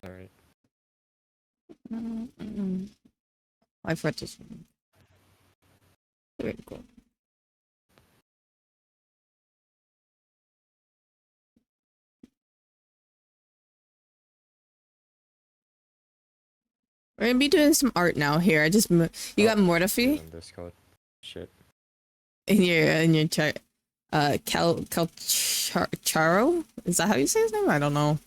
Alright. I forgot to. Very cool. We're gonna be doing some art now. Here, I just you got Mortify Discord. Shit. in your chat. Charo? Is that how you say his name? I don't know.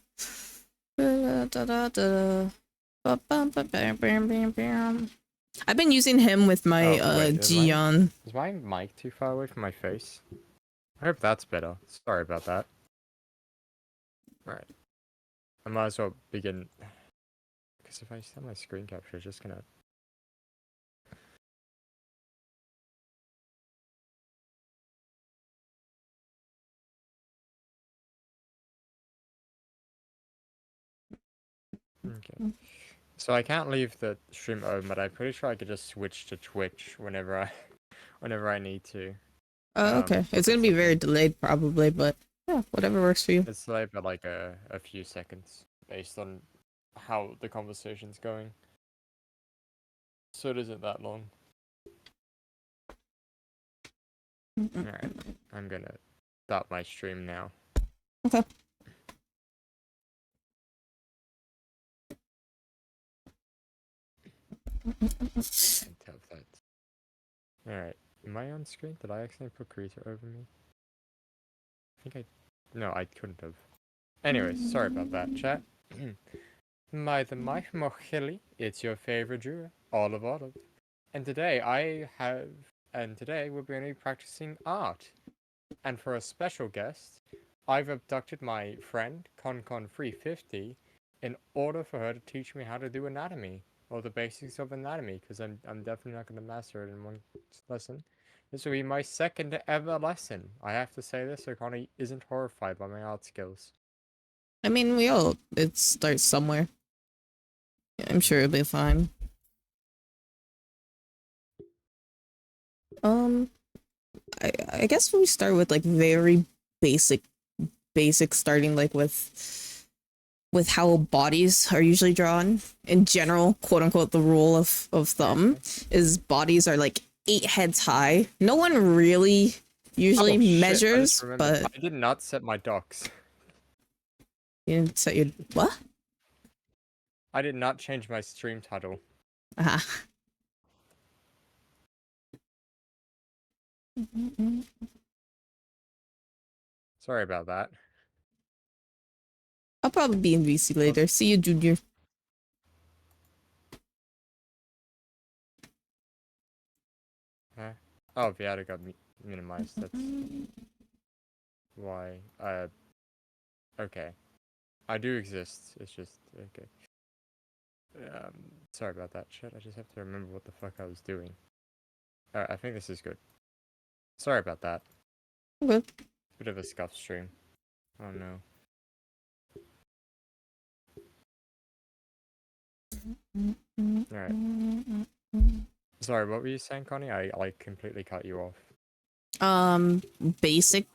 I've been using him with my Gion. Is my mic too far away from my face? I hope that's better. Sorry about that. Right. I might as well begin. Because if I set my screen capture, it's just gonna. Okay. So I can't leave the stream open, but I'm pretty sure I could just switch to Twitch whenever I need to. Oh, okay. It's gonna be very delayed probably, but yeah, whatever works for you. It's delayed by like a few seconds based on how the conversation's going. So it isn't that long. Alright, I'm gonna start my stream now. Okay. Alright, am I on screen? Did I accidentally put Creator over me? I think no, I couldn't have. Anyways, sorry about that, chat. My Mochili, it's your favorite Jura, Olive. And today we're going to be practicing art. And for a special guest, I've abducted my friend, ConCon350, in order for her to teach me how to do anatomy, or the basics of anatomy, because I'm definitely not going to master it in one lesson. This will be my second ever lesson. I have to say this so Connie isn't horrified by my art skills. I mean, it starts somewhere. I'm sure it'll be fine. I guess we start with like very basic starting like with how bodies are usually drawn in general, quote unquote. The rule of thumb is bodies are like 8 heads high. No one really usually measures, but I did not set my docs. You didn't set your what? I did not change my stream title. Sorry about that. I'll probably be in VC later. See you, Junior. Huh? Oh, Viata got minimized. That's why. Okay. I do exist. It's just okay. Sorry about that shit. I just have to remember what the fuck I was doing. Alright, I think this is good. Sorry about that. Okay. Bit of a scuff stream. Oh no. Alright. Sorry, what were you saying, Connie? I completely cut you off. Basic,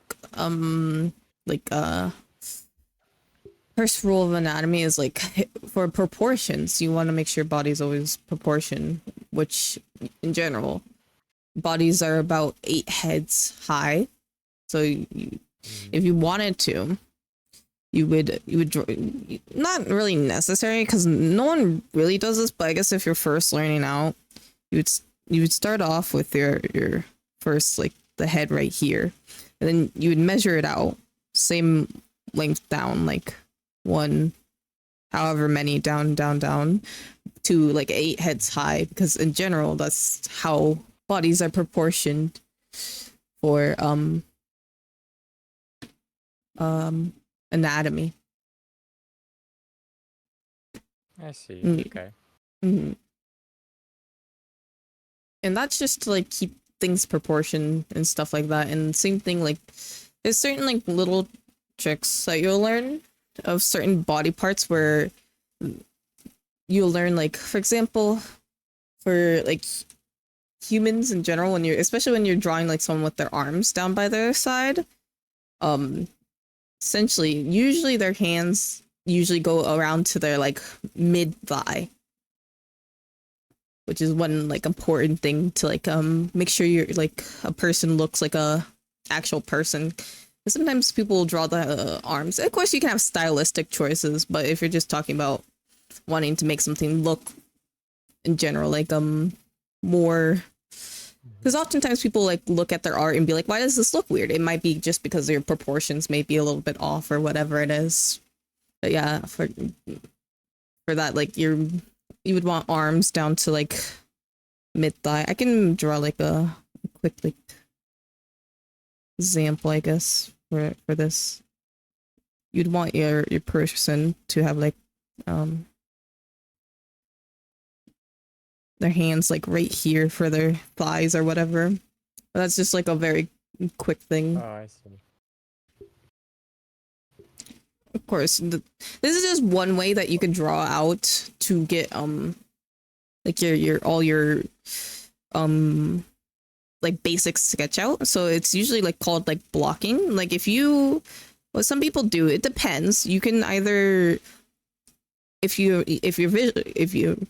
first rule of anatomy is like for proportions, you want to make sure your body's always proportion, which in general, bodies are about 8 heads high. So you If you wanted to, you would draw, not really necessary because no one really does this, but I guess if you're first learning out, you would start off with your first, like, the head right here, and then you would measure it out same length down, like one, however many down to like 8 heads high, because in general that's how bodies are proportioned for anatomy. I see. Okay. Mm-hmm. And that's just to like keep things proportioned and stuff like that. And same thing, like there's certain like little tricks that you'll learn of certain body parts where you'll learn, like, for example, for like humans in general, when you're, especially when you're drawing like someone with their arms down by their side, essentially usually their hands usually go around to their like mid thigh, which is one like important thing to like make sure you're like a person looks like a actual person. Sometimes people will draw the arms. Of course you can have stylistic choices, but if you're just talking about wanting to make something look in general like more, because oftentimes people like look at their art and be like, why does this look weird? It might be just because your proportions may be a little bit off or whatever it is. But yeah, for that, like you would want arms down to like mid thigh. I can draw like a quick like example, I guess, for this. You'd want your person to have like their hands like right here for their thighs or whatever. But that's just like a very quick thing. Oh, I see. Of course, this is just one way that you can draw out to get like your all your like basic sketch out. So it's usually like called like blocking. Like if you, what some people do, it depends. You can either, if you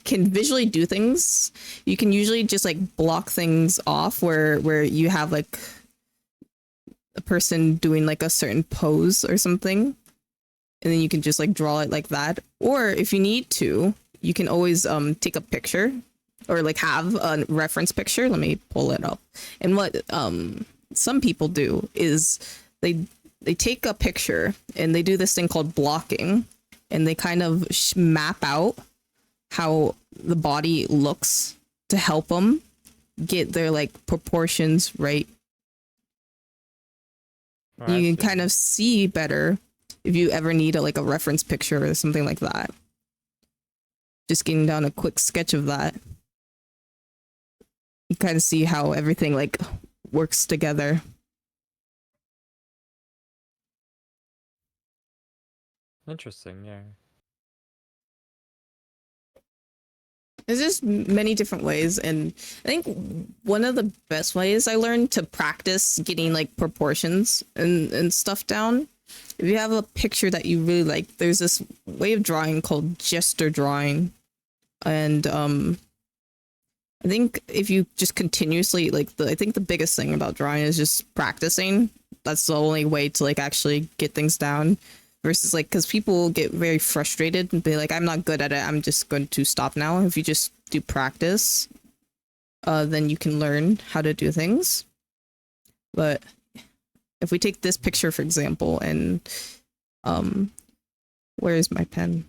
can visually do things, you can usually just like block things off where you have like a person doing like a certain pose or something, and then you can just like draw it like that. Or if you need to, you can always take a picture or like have a reference picture. Let me pull it up. And what some people do is they take a picture and they do this thing called blocking, and they kind of map out how the body looks to help them get their like proportions right. Oh, You can kind of see better if you ever need like a reference picture or something like that. Just getting down a quick sketch of that, you kind of see how everything like works together. Interesting, yeah. There's just many different ways, and I think one of the best ways I learned to practice getting like proportions and stuff down, if you have a picture that you really like, there's this way of drawing called gesture drawing. And I think if you just continuously like I think the biggest thing about drawing is just practicing. That's the only way to like actually get things down. Versus like, because people get very frustrated and be like, I'm not good at it, I'm just going to stop now. If you just do practice, then you can learn how to do things. But if we take this picture, for example, and where is my pen?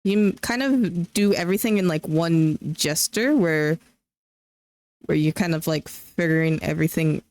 You kind of do everything in like one gesture where you're kind of like figuring everything